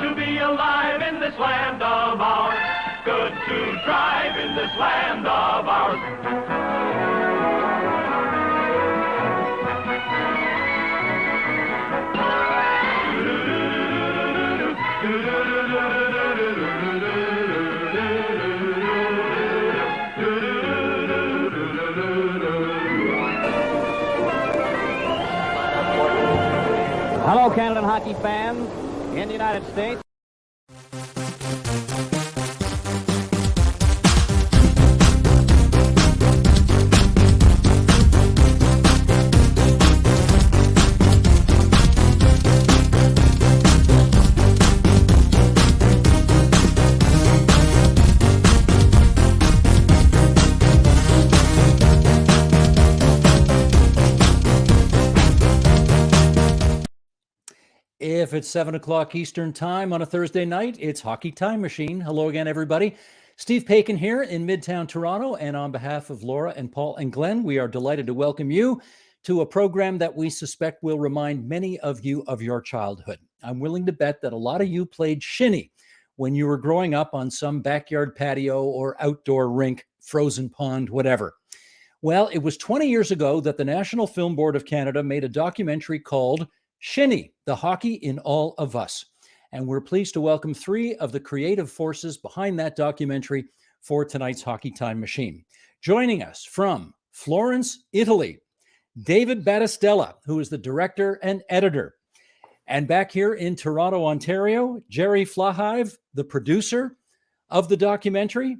to be alive in this land of ours. Good to drive in this land of ours. Hello, Canadian hockey fans in the United States. If it's 7 o'clock Eastern time on a Thursday night, it's Hockey Time Machine. Hello again, everybody. Steve Paikin here in Midtown Toronto, and on behalf of Laura and Paul and Glenn, we are delighted to welcome you to a program that we suspect will remind many of you of your childhood. I'm willing to bet that a lot of you played shinny when you were growing up on some backyard patio or outdoor rink, frozen pond, whatever. Well, it was 20 years ago that the National Film Board of Canada made a documentary called Shinny, the Hockey in All of Us. And we're pleased to welcome three of the creative forces behind that documentary for tonight's Hockey Time Machine. Joining us from Florence, Italy, David Battistella, who is the director and editor. And back here in Toronto, Ontario, Jerry Flahive, the producer of the documentary,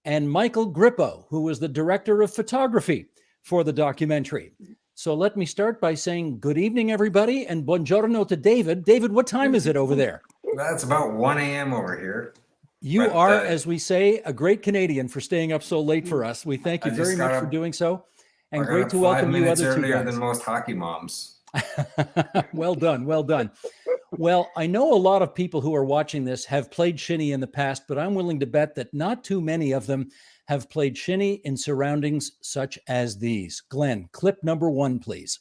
and Michael Grippo, who was the director of photography for the documentary. So let me start by saying good evening, everybody, and buongiorno to David. David, what time is it over there? That's about 1 a.m. over here. You are, as we say, a great Canadian for staying up so late for us. We thank you very much for doing so. And great to welcome you other two guys. Than most hockey moms. Well done, well done. Well, I know a lot of people who are watching this have played shinny in the past, but I'm willing to bet that not too many of them have played shinny in surroundings such as these. Glenn, clip number 1, please.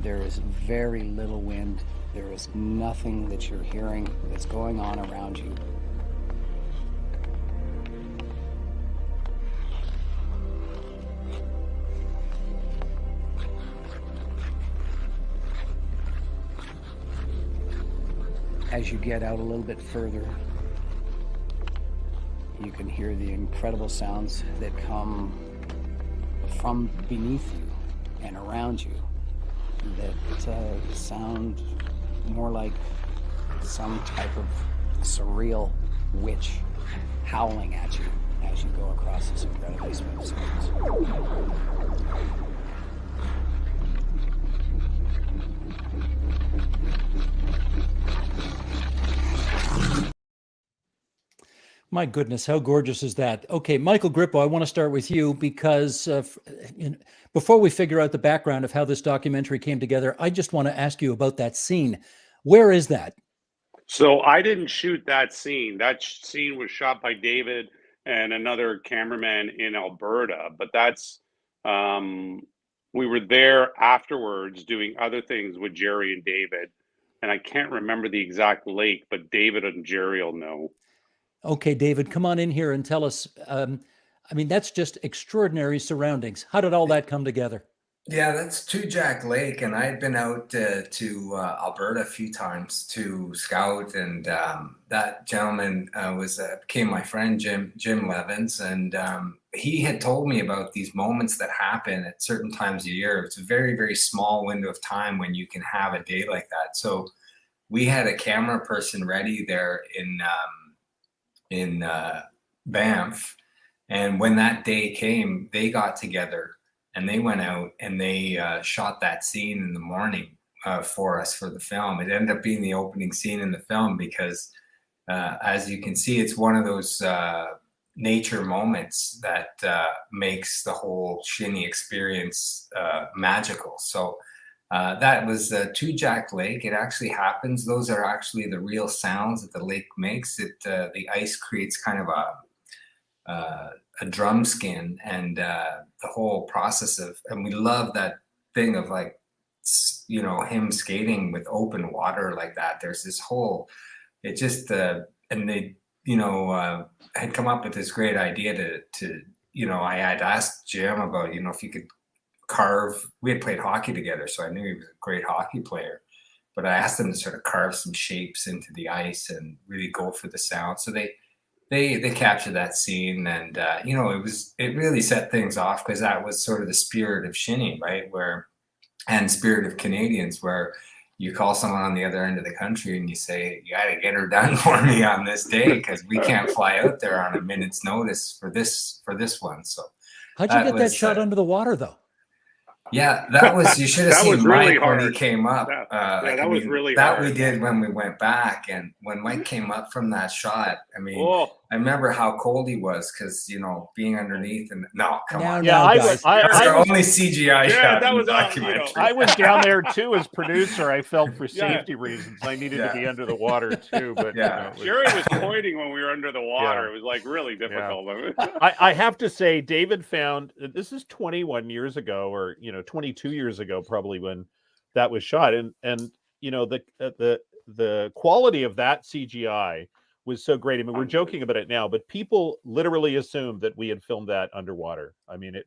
There is very little wind. There is nothing that you're hearing that's going on around you. As you get out a little bit further, you can hear the incredible sounds that come from beneath you and around you that sound more like some type of surreal witch howling at you as you go across this incredibly smooth surface. My goodness, how gorgeous is that? Okay, Michael Grippo, I want to start with you because before we figure out the background of how this documentary came together, I just want to ask you about that scene. Where is that? So I didn't shoot that scene. That scene was shot by David and another cameraman in Alberta. But that's, we were there afterwards doing other things with Jerry and David. And I can't remember the exact lake, but David and Jerry will know. Okay, David, come on in here and tell us. I mean, that's just extraordinary surroundings. How did all that come together? Yeah, that's Two Jack Lake, and I had been out to Alberta a few times to scout, and that gentleman became my friend, Jim Levins, and he had told me about these moments that happen at certain times of year. It's a very, very small window of time when you can have a day like that. So we had a camera person ready there in Banff, and when that day came, they got together and they went out and they shot that scene in the morning for us for the film. It ended up being the opening scene in the film because, as you can see, it's one of those nature moments that makes the whole shinny experience magical. So that was Two Jack Lake. It actually happens. Those are actually the real sounds that the lake makes. The ice creates kind of a drum skin, and the whole process of, and we love that thing of like him skating with open water like that. There's this whole, it just, and they, had come up with this great idea to I had asked Jim about, if you could carve, we had played hockey together, so I knew he was a great hockey player, but I asked him to sort of carve some shapes into the ice and really go for the sound. So they captured that scene, and it really set things off, because that was sort of the spirit of Shinny, right? And spirit of Canadians, where you call someone on the other end of the country and you say, you got to get her done for me on this day, because we can't fly out there on a minute's notice for this one. So how'd you get that shot under the water, though? Yeah, that was, you should have seen really Mike hard. when he came up. That was really that hard. We did when we went back, and when Mike came up from that shot, I mean, I remember how cold he was, because being underneath, and come on. Yeah, I was only CGI shot. That was I was down there too as producer. I felt for safety reasons I needed to be under the water too. But Jerry was pointing when we were under the water. It was like really difficult. I have to say, David found, this is 21 years ago, or 22 years ago probably, when that was shot, and the quality of that CGI was so great. I mean, we're joking about it now, but people literally assumed that we had filmed that underwater. I mean,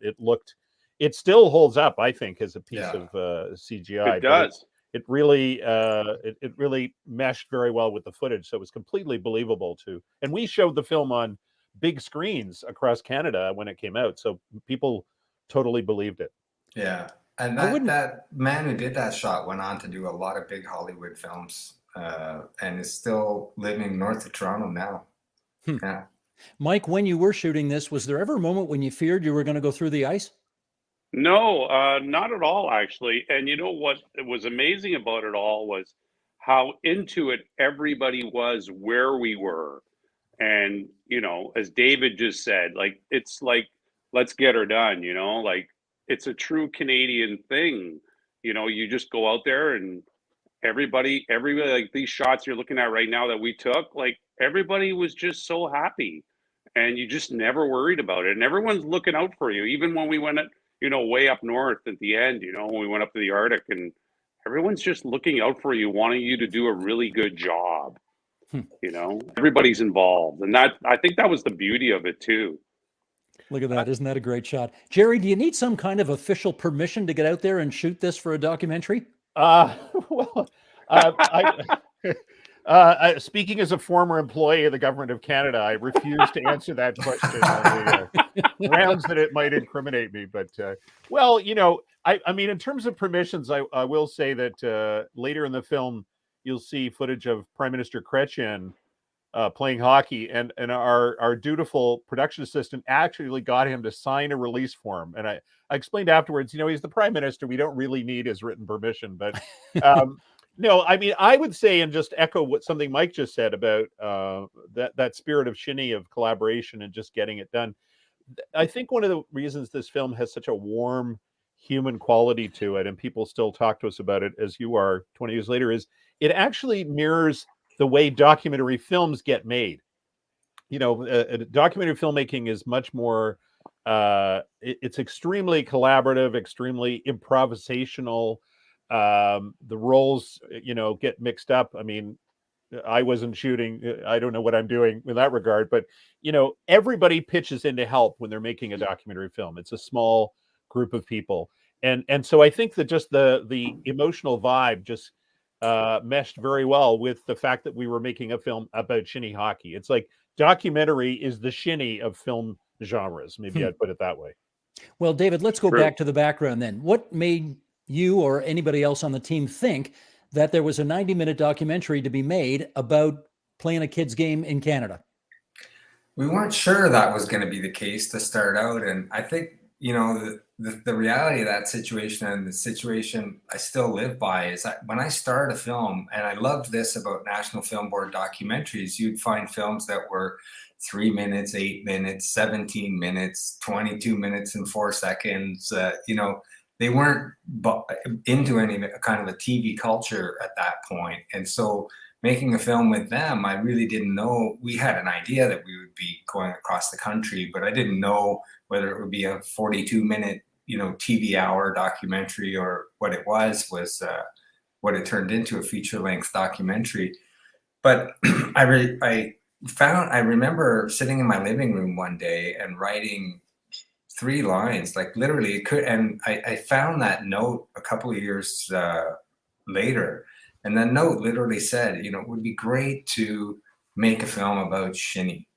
it still holds up, I think, as a piece of CGI. It does. It really meshed very well with the footage, so it was completely believable too. And we showed the film on big screens across Canada when it came out, so people totally believed it. Yeah, and that man who did that shot went on to do a lot of big Hollywood films, and is still living north of Toronto now. Yeah. Mike, when you were shooting this, was there ever a moment when you feared you were going to go through the ice? No, not at all, actually. And you know what was amazing about it all was how into it everybody was where we were. And, as David just said, like, it's like, let's get her done, like, it's a true Canadian thing. You just go out there, and everybody, like these shots you're looking at right now that we took, like, everybody was just so happy, and you just never worried about it. And everyone's looking out for you. Even when we went, way up north at the end, when we went up to the Arctic, and everyone's just looking out for you, wanting you to do a really good job. Everybody's involved. And I think that was the beauty of it too. Look at that. Isn't that a great shot? Jerry, do you need some kind of official permission to get out there and shoot this for a documentary? Speaking as a former employee of the government of Canada, I refuse to answer that question on the grounds that it might incriminate me. But, I mean, in terms of permissions, I will say that later in the film, you'll see footage of Prime Minister Chretien playing hockey, and our dutiful production assistant actually got him to sign a release form. And I explained afterwards, he's the Prime Minister. We don't really need his written permission. But no, I mean, I would say, and just echo what something Mike just said about that spirit of Shinny, of collaboration and just getting it done. I think one of the reasons this film has such a warm human quality to it, and people still talk to us about it as you are 20 years later, is it actually mirrors the way documentary films get made. Documentary filmmaking is much more, it's extremely collaborative, extremely improvisational. The roles, get mixed up. I mean, I wasn't shooting. I don't know what I'm doing in that regard, but, everybody pitches in to help when they're making a documentary film. It's a small group of people. And so I think that just the emotional vibe just meshed very well with the fact that we were making a film about shinny hockey. It's like documentary is the Shinny of film genres. Maybe I'd put it that way. Well, David, let's go back to the background then. What made you or anybody else on the team think that there was a 90-minute documentary to be made about playing a kid's game in Canada? We weren't sure that was going to be the case to start out. And I think, the reality of that situation, and the situation I still live by, is that when I start a film, and I loved this about National Film Board documentaries, you'd find films that were 3 minutes, 8 minutes, 17 minutes, 22 minutes and 4 seconds. They weren't into any kind of a TV culture at that point. And so making a film with them, I really didn't know. We had an idea that we would be going across the country, but I didn't know whether it would be a 42-minute TV hour documentary, or what it was what it turned into, a feature-length documentary. But I remember sitting in my living room one day and writing 3 lines, like literally and I found that note a couple of years later, and that note literally said, it would be great to make a film about Shinny.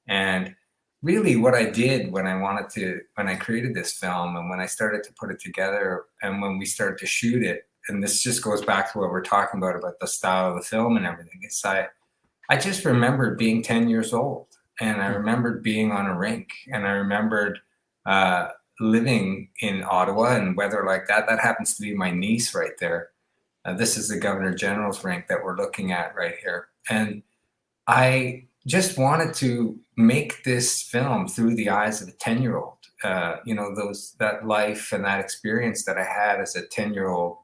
And really what I did when I created this film, and when I started to put it together, and when we started to shoot it, and this just goes back to what we're talking about the style of the film and everything, is I just remembered being 10 years old, and I remembered being on a rink, and I remembered living in Ottawa and weather like that. That happens to be my niece right there. This is the Governor General's rink that we're looking at right here. And I just wanted to make this film through the eyes of a 10-year-old. That life and that experience that I had as a 10-year-old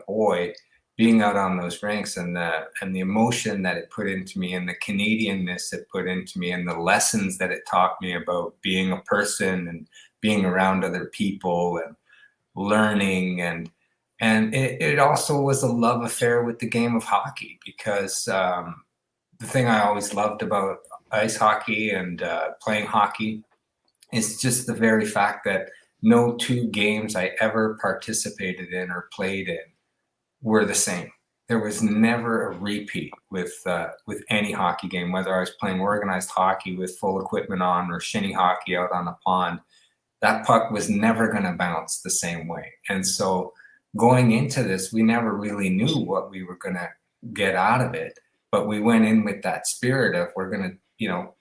boy, being out on those rinks, and the emotion that it put into me, and the Canadianness it put into me, and the lessons that it taught me about being a person and being around other people and learning. And it also was a love affair with the game of hockey, because the thing I always loved about ice hockey and playing hockey is just the very fact that no 2 games I ever participated in or played in were the same. There was never a repeat with any hockey game, whether I was playing organized hockey with full equipment on or shinny hockey out on a pond. That puck was never going to bounce the same way. And so going into this, we never really knew what we were going to get out of it, but we went in with that spirit of, we're going to,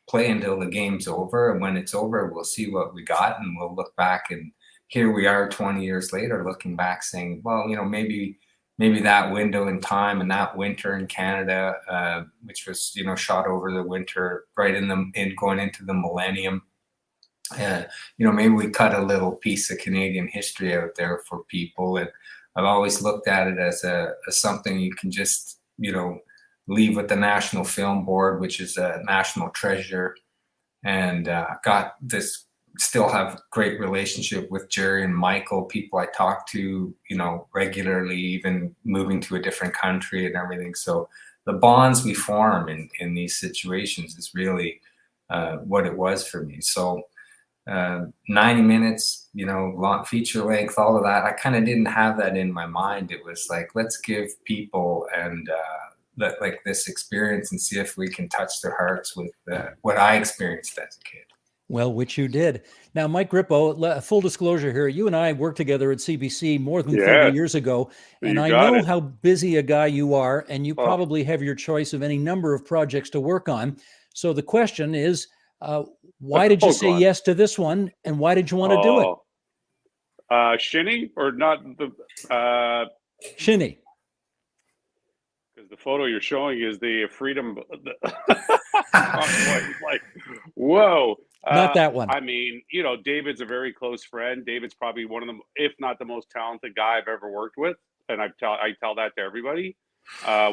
play until the game's over. And when it's over, we'll see what we got, and we'll look back, and here we are 20 years later, looking back saying, well, maybe that window in time and that winter in Canada, which was, shot over the winter right in going into the millennium. Maybe we cut a little piece of Canadian history out there for people. And I've always looked at it as something you can just, leave with the National Film Board, which is a national treasure. And still have great relationship with Jerry and Michael, people I talk to, regularly, even moving to a different country and everything. So the bonds we form in these situations is really what it was for me. So 90 minutes, long feature length, all of that, I kind of didn't have that in my mind. It was like, let's give people and this experience and see if we can touch their hearts with what I experienced as a kid. Well, which you did. Now, Mike Grippo, full disclosure here, you and I worked together at CBC more than 30 years ago, and I know how busy a guy you are, and you probably have your choice of any number of projects to work on. So the question is, why did you say yes to this one, and why did you want to do it? Shinny or not the Shinny? Because the photo you're showing is the freedom. Like, whoa. Not that one. I mean, David's a very close friend. David's probably one of them, if not the most talented guy I've ever worked with. And I tell that to everybody.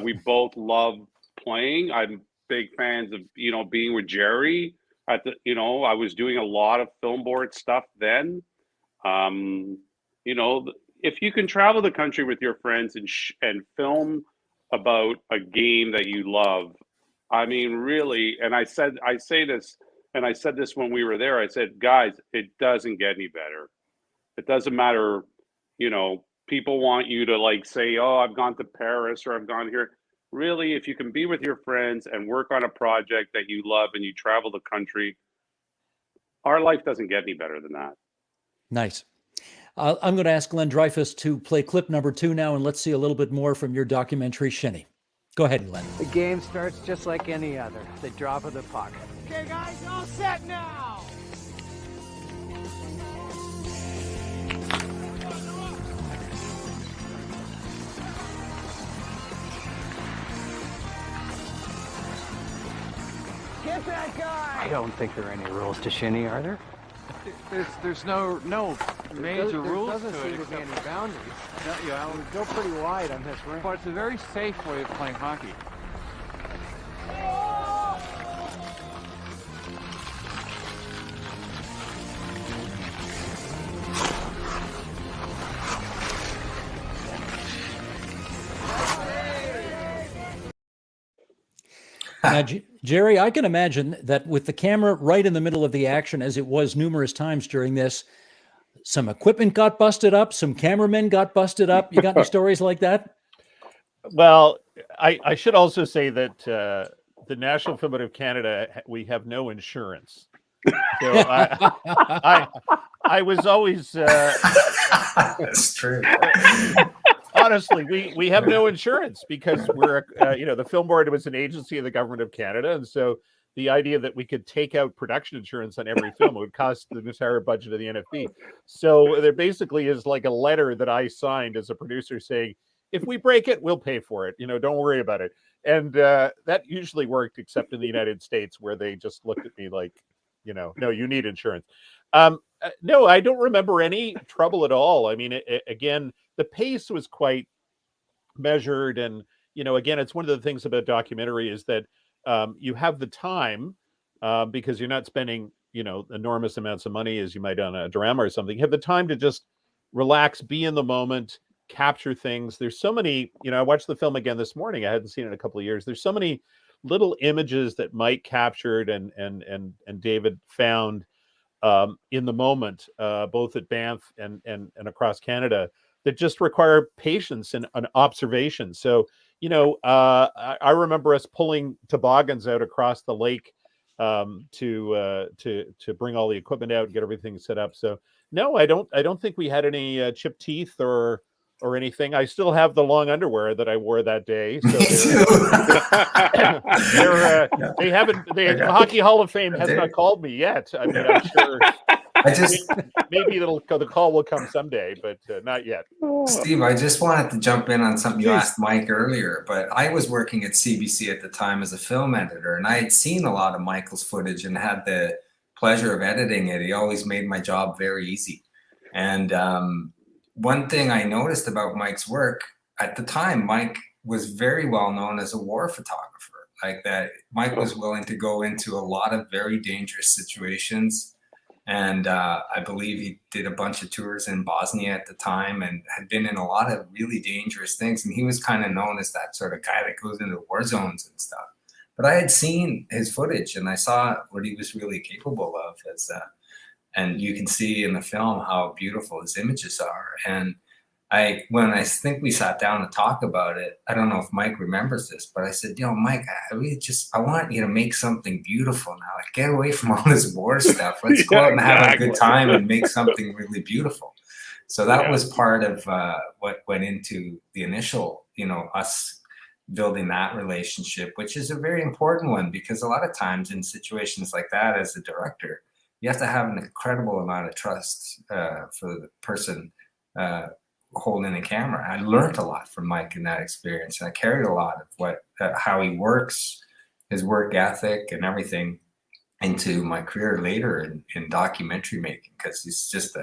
We both love playing. I'm big fans of, being with Jerry I was doing a lot of film board stuff then. If you can travel the country with your friends and film about a game that you love, I mean, really, and I said this when we were there, I said, guys, it doesn't get any better. It doesn't matter, people want you to say, oh, I've gone to Paris or I've gone here. Really, if you can be with your friends and work on a project that you love and you travel the country, our life doesn't get any better than that. Nice. I'm going to ask Glenn Dreyfus to play clip number 2 now, and let's see a little bit more from your documentary, Shinny. Go ahead, Glenn. The game starts just like any other. The drop of the puck. Okay, guys, all set now. Get that guy! I don't think there are any rules to Shinny, are there? There's no major rules to it. There doesn't seem to be any boundaries. Yeah, we go pretty wide on this rink. But it's a very safe way of playing hockey. Now, Jerry, I can imagine that with the camera right in the middle of the action, as it was numerous times during this, some equipment got busted up, some cameramen got busted up. You got any stories like that? Well, I should also say that the National Film Board of Canada, we have no insurance. So I was always That's true. Honestly, we have no insurance because we're the Film Board was an agency of the government of Canada, and so the idea that we could take out production insurance on every film would cost the entire budget of the NFB. So there basically is like a letter that I signed as a producer saying, if we break it, we'll pay for it. Don't worry about it. And that usually worked, except in the United States, where they just looked at me like, no, you need insurance. No, I don't remember any trouble at all. I mean, again, the pace was quite measured. And, again, it's one of the things about documentary is that you have the time because you're not spending, enormous amounts of money as you might on a drama or something. You have the time to just relax, be in the moment, capture things. There's so many, I watched the film again this morning. I hadn't seen it in a couple of years. There's so many little images that Mike captured and David found in the moment, both at Banff and across Canada, that just require patience and an observation. So, I remember us pulling toboggans out across the lake to bring all the equipment out and get everything set up. So no, I don't think we had any chipped teeth or anything. I still have the long underwear that I wore that day. So the Hockey Hall of Fame has not called me yet. I mean, I'm sure. Maybe the call will come someday, but not yet. Steve, I just wanted to jump in on something you asked Mike earlier, but I was working at CBC at the time as a film editor, and I had seen a lot of Michael's footage and had the pleasure of editing it. He always made my job very easy. And one thing I noticed about Mike's work at the time, Mike was very well known as a war photographer. Like that, Mike was willing to go into a lot of very dangerous situations. And I believe he did a bunch of tours in Bosnia at the time and had been in a lot of really dangerous things. And he was kind of known as that sort of guy that goes into war zones and stuff. But I had seen his footage and I saw what he was really capable of and you can see in the film how beautiful his images are. And when I think we sat down to talk about it, I don't know if Mike remembers this, but I said, Mike, I want you to make something beautiful now. Like, get away from all this war stuff. Let's go out and have a good time and make something really beautiful. So that was part of what went into the initial, us building that relationship, which is a very important one because a lot of times in situations like that, as a director, you have to have an incredible amount of trust for the person holding the camera. I learned a lot from Mike in that experience, and I carried a lot of how he works, his work ethic, and everything into my career later in documentary making because he's just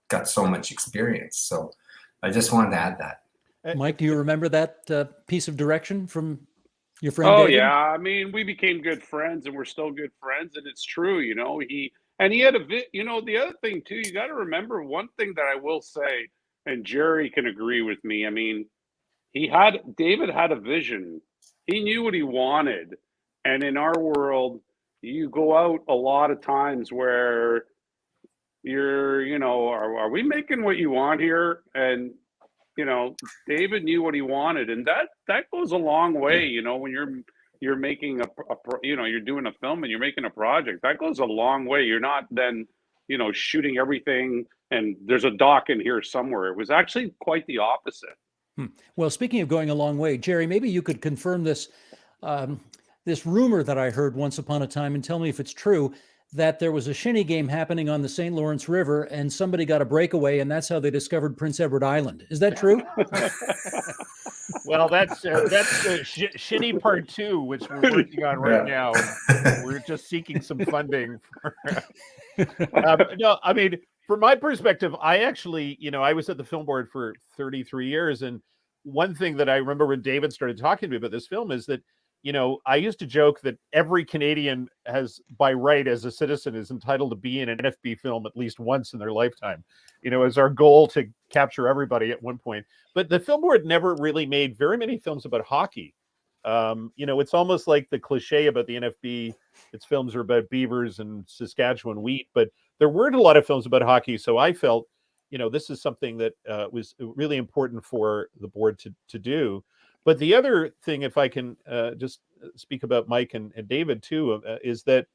got so much experience. So I just wanted to add that. Mike, do you remember that piece of direction from your friend? Oh, David? yeah. I mean, we became good friends, and we're still good friends, and it's true. He had the other thing too. You got to remember one thing that I will say. And Jerry can agree with me. I mean, David had a vision. He knew what he wanted. And in our world, you go out a lot of times where you're, are we making what you want here? And, David knew what he wanted. And that goes a long way, when you're making you're doing a film and you're making a project. That goes a long way. You're not then, shooting everything and there's a dock in here somewhere. It was actually quite the opposite. Well, speaking of going a long way, Jerry, maybe you could confirm this this rumor that I heard once upon a time and tell me if it's true, that there was a shinny game happening on the St. Lawrence River and somebody got a breakaway and that's how they discovered Prince Edward Island. Is that true? Well, that's Shinny Part 2, which we're working on right now. We're just seeking some funding. No, I mean, from my perspective, I actually, I was at the Film Board for 33 years. And one thing that I remember when David started talking to me about this film is that, I used to joke that every Canadian has, by right as a citizen, is entitled to be in an NFB film at least once in their lifetime, as our goal to capture everybody at one point. But the Film Board never really made very many films about hockey. It's almost like the cliche about the NFB. Its films are about beavers and Saskatchewan wheat, but there weren't a lot of films about hockey. So I felt, this is something that was really important for the board to do. But the other thing, if I can just speak about Mike and David too, is that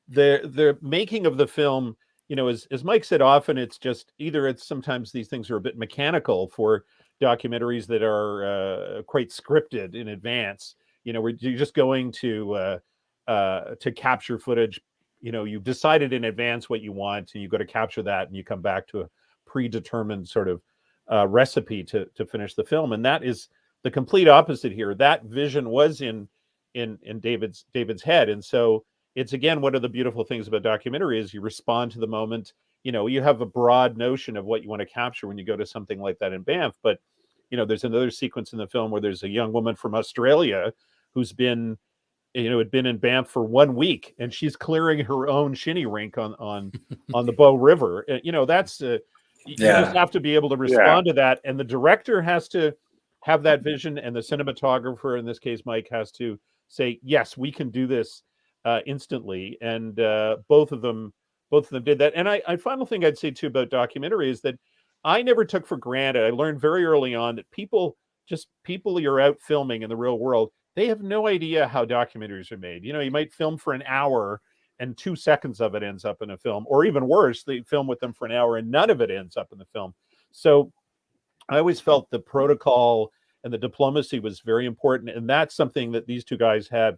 the making of the film, as Mike said, often it's just it's sometimes these things are a bit mechanical for documentaries that are quite scripted in advance. Where you're just going to capture footage. You've decided in advance what you want, and you go to capture that, and you come back to a predetermined sort of recipe to finish the film. And that is the complete opposite here. That vision was in David's head, and so it's again one of the beautiful things about documentary is you respond to the moment. You have a broad notion of what you want to capture when you go to something like that in Banff, but there's another sequence in the film where there's a young woman from Australia who's been had been in Banff for 1 week, and she's clearing her own Shinny Rink on the Bow River. That's you just have to be able to respond to that, and the director has to have that vision, and the cinematographer, in this case Mike, has to say, yes, we can do this instantly. And both of them did that. And I final thing I'd say too about documentary is that I never took for granted. I learned very early on that people you're out filming in the real world, they have no idea how documentaries are made. You might film for an hour and 2 seconds of it ends up in a film, or even worse, they film with them for an hour and none of it ends up in the film. So I always felt the protocol and the diplomacy was very important. And that's something that these two guys have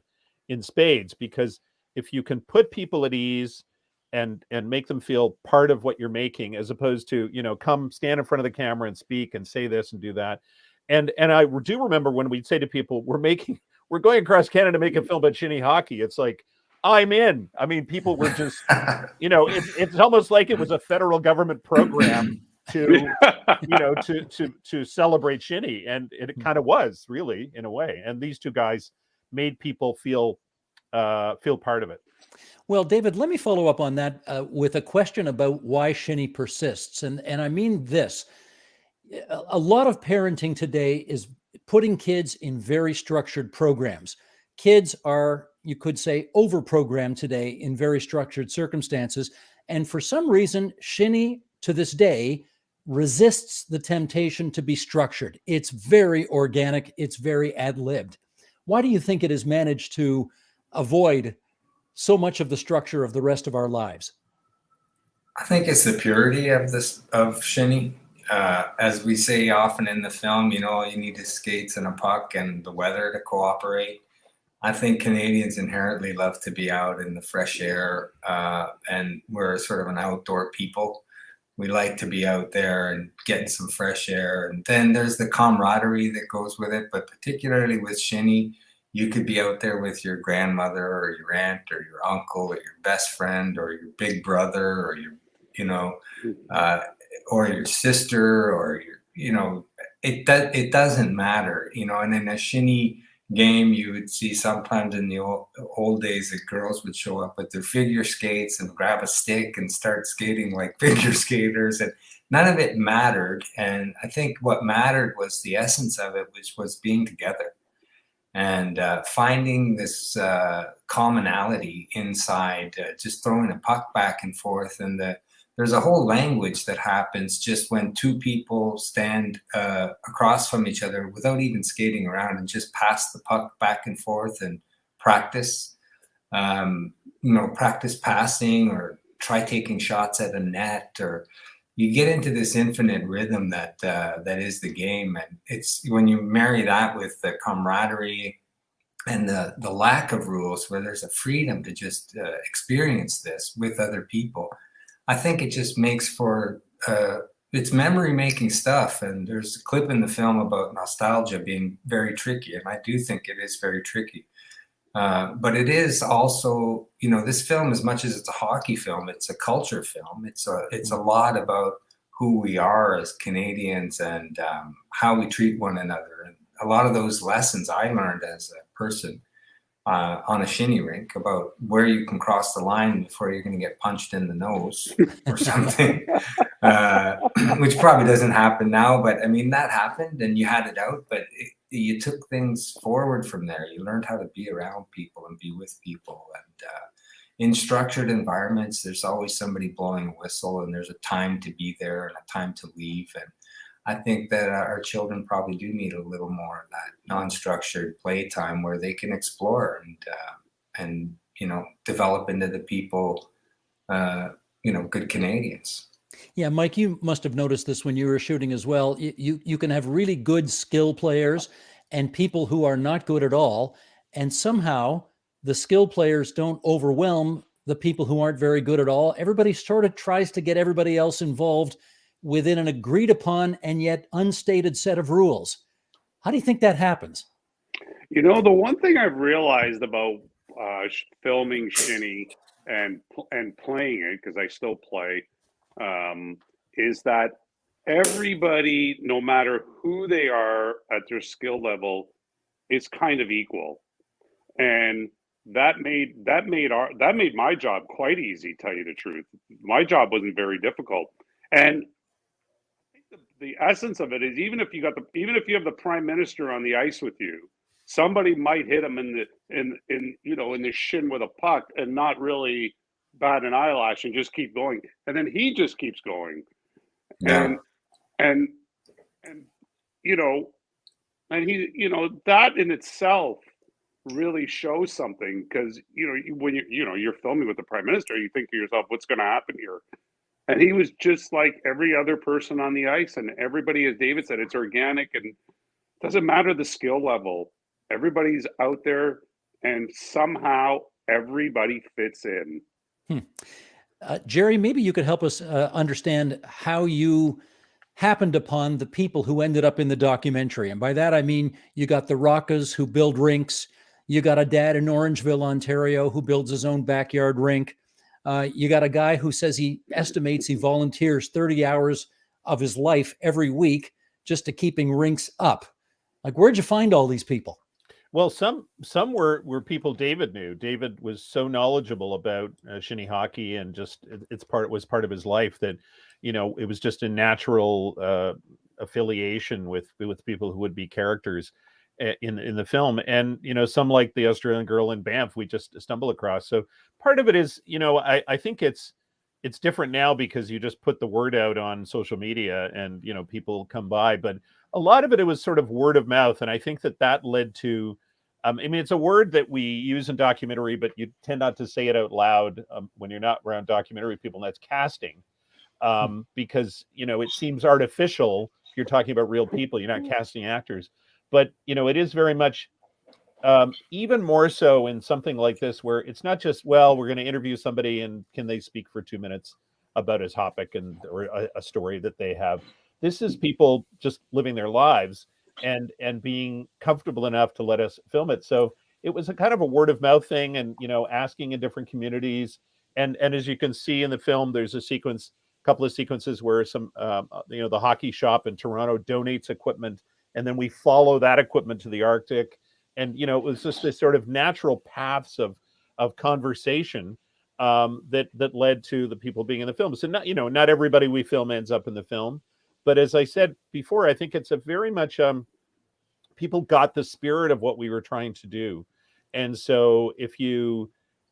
in spades, because if you can put people at ease and make them feel part of what you're making, as opposed to, come stand in front of the camera and speak and say this and do that. And I do remember when we'd say to people, we're going across Canada to make a film about shinny hockey. It's like, I'm in. I mean, people were just, it's almost like it was a federal government program to celebrate shinny. And it kind of was, really, in a way. And these two guys made people feel part of it. Well, David, let me follow up on that with a question about why shinny persists. And I mean this. A lot of parenting today is putting kids in very structured programs. Kids are, you could say, over-programmed today in very structured circumstances. And for some reason, shinny, to this day, resists the temptation to be structured. It's very organic. It's very ad-libbed. Why do you think it has managed to avoid so much of the structure of the rest of our lives? I think it's the purity of shinny. As we say often in the film, all you need is skates and a puck and the weather to cooperate. I think Canadians inherently love to be out in the fresh air, and we're sort of an outdoor people. We like to be out there and getting some fresh air. And then there's the camaraderie that goes with it. But particularly with shinny, you could be out there with your grandmother or your aunt or your uncle or your best friend or your big brother or or your sister or it doesn't matter, and in a shinny game, you would see sometimes in the old days that girls would show up with their figure skates and grab a stick and start skating like figure skaters, and none of it mattered. And I think what mattered was the essence of it, which was being together and finding this commonality inside just throwing a puck back and forth. And there's a whole language that happens just when two people stand across from each other without even skating around and just pass the puck back and forth and practice, practice passing or try taking shots at a net, or you get into this infinite rhythm that is the game. And it's when you marry that with the camaraderie and the lack of rules, where there's a freedom to just experience this with other people, I think it just makes for it's memory making stuff. And there's a clip in the film about nostalgia being very tricky, and I do think it is very tricky. But it is also, this film, as much as it's a hockey film, it's a culture film. It's a lot about who we are as Canadians and how we treat one another. And a lot of those lessons I learned as a person on a shinny rink, about where you can cross the line before you're going to get punched in the nose or something, which probably doesn't happen now. But I mean, that happened and you had it out. But you took things forward from there. You learned how to be around people and be with people. And in structured environments, there's always somebody blowing a whistle, and there's a time to be there and a time to leave. And I think that our children probably do need a little more of that non-structured playtime where they can explore and develop into the people, good Canadians. Yeah, Mike, you must have noticed this when you were shooting as well. You can have really good skill players and people who are not good at all, and somehow the skill players don't overwhelm the people who aren't very good at all. Everybody sort of tries to get everybody else involved within an agreed upon and yet unstated set of rules. How do you think that happens? The one thing I've realized about filming Shinny and playing it, because I still play, is that everybody, no matter who they are at their skill level, is kind of equal, and that made my job quite easy. Tell you the truth, my job wasn't very difficult, and the essence of it is even if you have the prime minister on the ice with you, somebody might hit him in the shin with a puck and not really bat an eyelash and just keep going, and then he just keeps going. Yeah. and that in itself really shows something, because when you're filming with the prime minister, you think to yourself, what's going to happen here? And he was just like every other person on the ice, and everybody, as David said, it's organic, and it doesn't matter the skill level. Everybody's out there, and somehow everybody fits in. Jerry, maybe you could help us understand how you happened upon the people who ended up in the documentary. And by that, I mean, you got the Rockas who build rinks. You got a dad in Orangeville, Ontario, who builds his own backyard rink. You got a guy who says he estimates he volunteers 30 hours of his life every week just to keeping rinks up. Like, where'd you find all these people? Well, some were people David knew. David was so knowledgeable about shinny hockey, and just it was part of his life that, it was just a natural affiliation with people who would be characters in the film. And, some like the Australian girl in Banff, we just stumble across. So part of it is, I think it's different now because you just put the word out on social media and, people come by, but a lot of it was sort of word of mouth. And I think that led to, it's a word that we use in documentary, but you tend not to say it out loud when you're not around documentary people, and that's casting. Because, it seems artificial. You're talking about real people, you're not casting actors. But, it is very much, even more so in something like this, where it's not just, well, we're going to interview somebody and can they speak for 2 minutes about a topic or a story that they have. This is people just living their lives and being comfortable enough to let us film it. So it was a kind of a word of mouth thing, and, asking in different communities. And as you can see in the film, there's a couple of sequences where some, the hockey shop in Toronto donates equipment, and then we follow that equipment to the Arctic. And, it was just this sort of natural paths of conversation that led to the people being in the film. So not everybody we film ends up in the film. But as I said before, I think it's a very much people got the spirit of what we were trying to do. And so if you're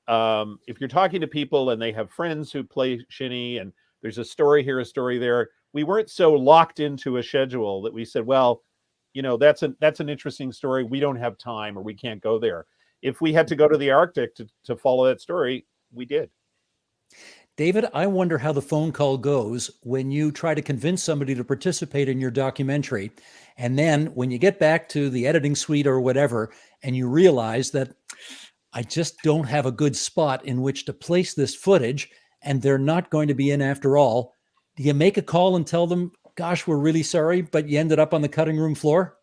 talking to people and they have friends who play shinny and there's a story here, a story there, we weren't so locked into a schedule that we said, well, that's an interesting story, we don't have time, or we can't go there. If we had to go to the Arctic to follow that story, we did. David, I wonder how the phone call goes when you try to convince somebody to participate in your documentary. And then when you get back to the editing suite or whatever, and you realize that I just don't have a good spot in which to place this footage, and they're not going to be in after all, do you make a call and tell them, gosh, we're really sorry, but you ended up on the cutting room floor?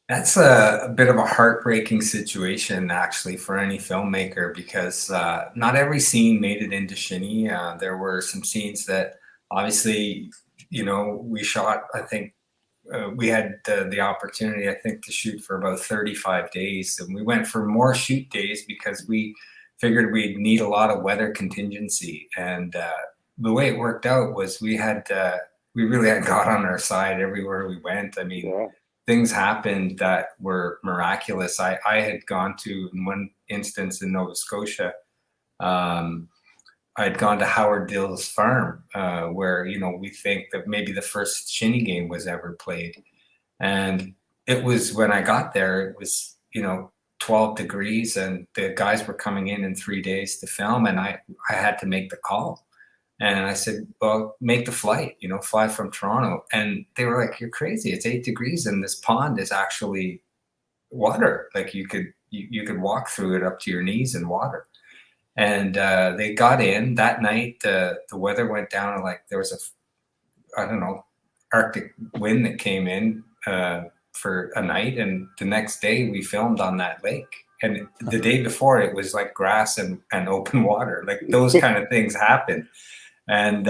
That's a bit of a heartbreaking situation, actually, for any filmmaker, because not every scene made it into Shinny. There were some scenes that obviously, we shot, I think, we had the opportunity, I think, to shoot for about 35 days. And we went for more shoot days because we figured we'd need a lot of weather contingency. And the way it worked out was we really had God on our side everywhere we went. I mean, things happened that were miraculous. I had gone to, in one instance in Nova Scotia, I'd gone to Howard Dill's farm, where, you know, we think that maybe the first Shinny game was ever played. And it was, when I got there, it was, you know, 12 degrees, and the guys were coming in 3 days to film, and I had to make the call. And I said, well, make the flight, you know, fly from Toronto. And they were like, you're crazy. It's 8 degrees and this pond is actually water. Like you could walk through it up to your knees in water. And they got in that night. The weather went down, and like there was I don't know, Arctic wind that came in for a night. And the next day we filmed on that lake. And the day before it was like grass and open water. Like those kind of things happen. And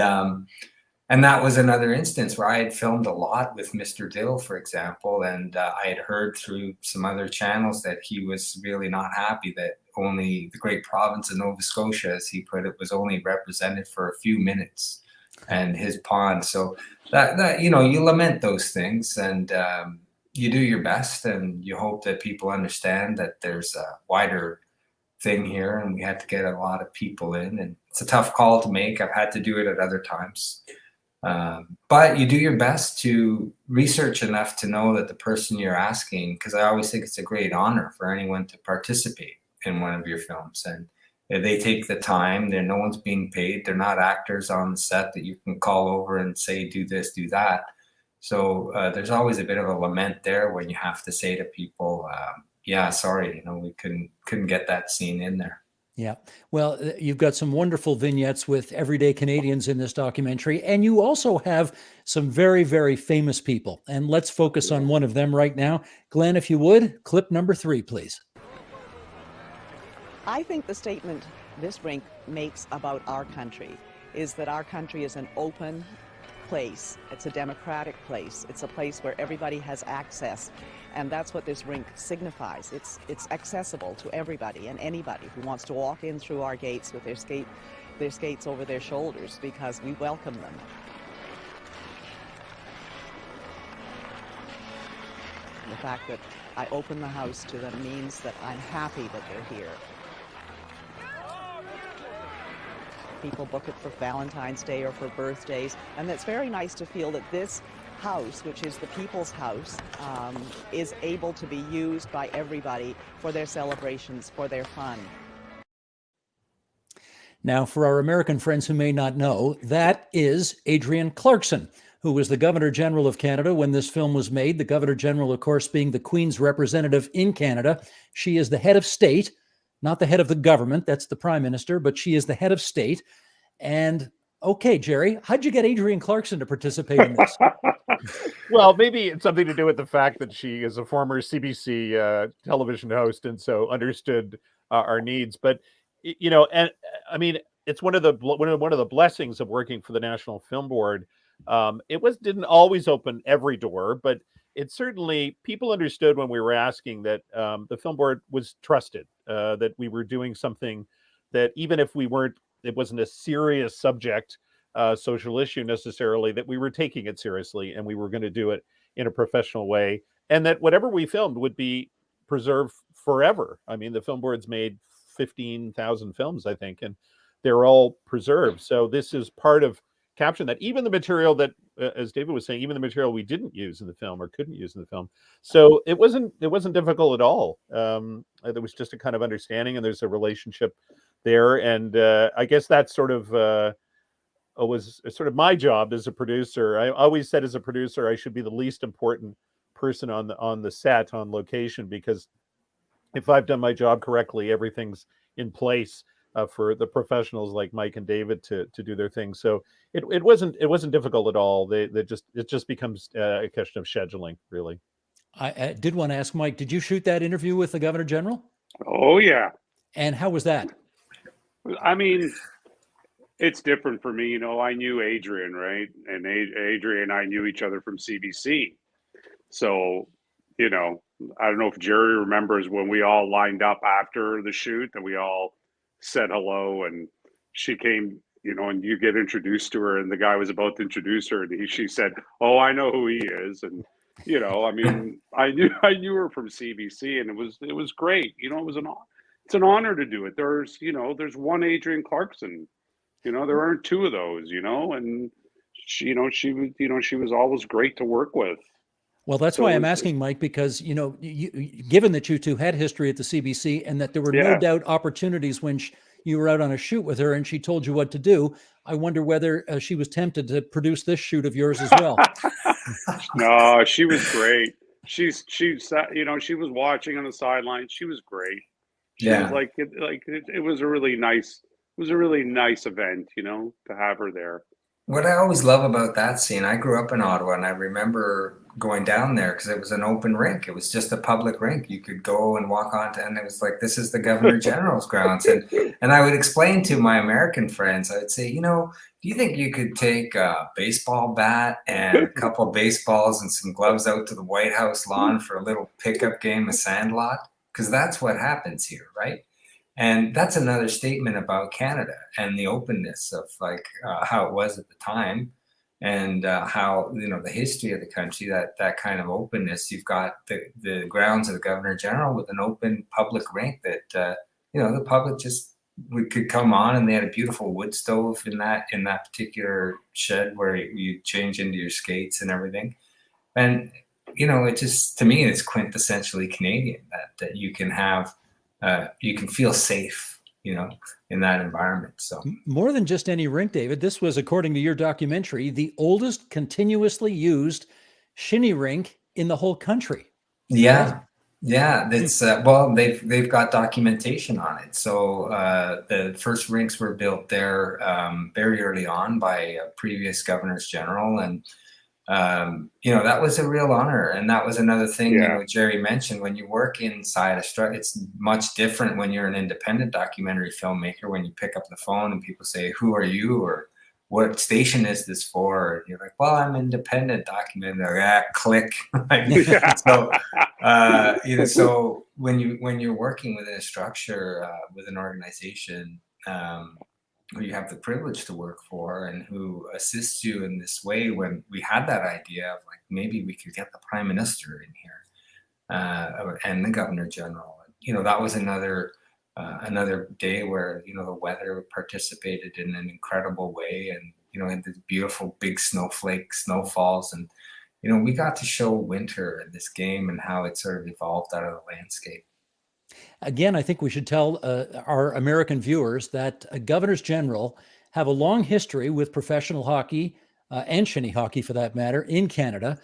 that was another instance where I had filmed a lot with Mr. Dill, for example, and I had heard through some other channels that he was really not happy that only the great province of Nova Scotia, as he put it, was only represented for a few minutes, and his pond. So that you know, you lament those things, and you do your best, and you hope that people understand that there's a wider thing here, and we had to get a lot of people in, and it's a tough call to make. I've had to do it at other times, but you do your best to research enough to know that the person you're asking, because I always think it's a great honor for anyone to participate in one of your films, and they take the time. No one's being paid. They're not actors on the set that you can call over and say, do this, do that. So there's always a bit of a lament there when you have to say to people, yeah, sorry, you know, we couldn't get that scene in there. Yeah. Well, you've got some wonderful vignettes with everyday Canadians in this documentary, and you also have some very, very famous people. And let's focus on one of them right now. Glenn, if you would, clip number 3, please. I think the statement this rink makes about our country is that our country is an open place. It's a democratic place. It's a place where everybody has access. And that's what this rink signifies. It's accessible to everybody and anybody who wants to walk in through our gates with their skates over their shoulders, because we welcome them. The fact that I open the house to them means that I'm happy that they're here. People book it for Valentine's Day or for birthdays, and it's very nice to feel that this house, which is the people's house, is able to be used by everybody for their celebrations, for their fun. Now, for our American friends who may not know, that is Adrienne Clarkson, who was the Governor General of Canada when this film was made. The Governor General, of course, being the Queen's representative in Canada. She is the head of state, not the head of the government. That's the Prime Minister, but she is the head of state. And okay, Jerry, how'd you get Adrienne Clarkson to participate in this? Well, maybe it's something to do with the fact that she is a former CBC television host, and so understood our needs. But you know, and I mean, it's one of the blessings of working for the National Film Board. It didn't always open every door, but it certainly, people understood when we were asking that the Film Board was trusted, that we were doing something that, even if it wasn't a serious subject, social issue necessarily, that we were taking it seriously and we were going to do it in a professional way, and that whatever we filmed would be preserved forever. I mean, the Film Board's made 15,000 films, I think, and they're all preserved. So this is part of capturing that. Even the material that, as David was saying, even the material we didn't use in the film or couldn't use in the film. So it wasn't difficult at all. There was just a kind of understanding, and there's a relationship there. And I guess that's sort of was sort of my job as a producer. I always said, as a producer, I should be the least important person on the set, on location, because if I've done my job correctly, everything's in place for the professionals like Mike and David to do their thing. So it wasn't difficult at all. It just becomes a question of scheduling, really. I did want to ask Mike, did you shoot that interview with the Governor General? Oh yeah. And how was that? I mean, it's different for me. You know, I knew Adrienne, right? And Adrienne and I knew each other from CBC. So, you know, I don't know if Jerry remembers when we all lined up after the shoot, that we all said hello, and she came, you know, and you get introduced to her, and the guy was about to introduce her, and she said, "Oh, I know who he is." And You know, I mean, I knew her from CBC, and it was great. You know, it's an honor to do it. There's one Adrian Clarkson. You know, there aren't two of those. You know, and she was always great to work with. Well, that's So why it I'm was, asking, Mike, because given that you two had history at the CBC and that there were no yeah. doubt opportunities when you were out on a shoot with her and she told you what to do, I wonder whether she was tempted to produce this shoot of yours as well. No, she was great. She sat, she was watching on the sideline. She was great. She was Yeah. it was a really nice event, to have her there. What I always love about that scene, I grew up in Ottawa and I remember going down there because it was an open rink. It was just a public rink. You could go and walk onto, and it was like, this is the Governor General's grounds. And I would explain to my American friends, I would say, do you think you could take a baseball bat and a couple of baseballs and some gloves out to the White House lawn for a little pickup game of Sandlot? Because that's what happens here, right? And that's another statement about Canada and the openness of how it was at the time, and how the history of the country. That kind of openness. You've got the grounds of the Governor General with an open public rink that the public just could come on, and they had a beautiful wood stove in that particular shed where you change into your skates and everything. And it just, to me, it's quintessentially Canadian that you can have. You can feel safe, in that environment. So more than just any rink, David, this was, according to your documentary, the oldest continuously used shinny rink in the whole country. Yeah. Right? Yeah. That's well, they've got documentation on it. So the first rinks were built there very early on by previous governors general, and that was a real honor. And that was another thing, Jerry mentioned, when you work inside a structure, it's much different when you're an independent documentary filmmaker, when you pick up the phone and people say, who are you? Or what station is this for? And you're like, well, I'm independent documentary. Click. So when you're working within a structure, with an organization, who you have the privilege to work for and who assists you in this way, when we had that idea of maybe we could get the Prime Minister in here, and the Governor General, that was another day where the weather participated in an incredible way, and had these beautiful big snowfalls, and we got to show winter in this game and how it sort of evolved out of the landscape. Again, I think we should tell our American viewers that governors general have a long history with professional hockey and shinny hockey, for that matter, in Canada.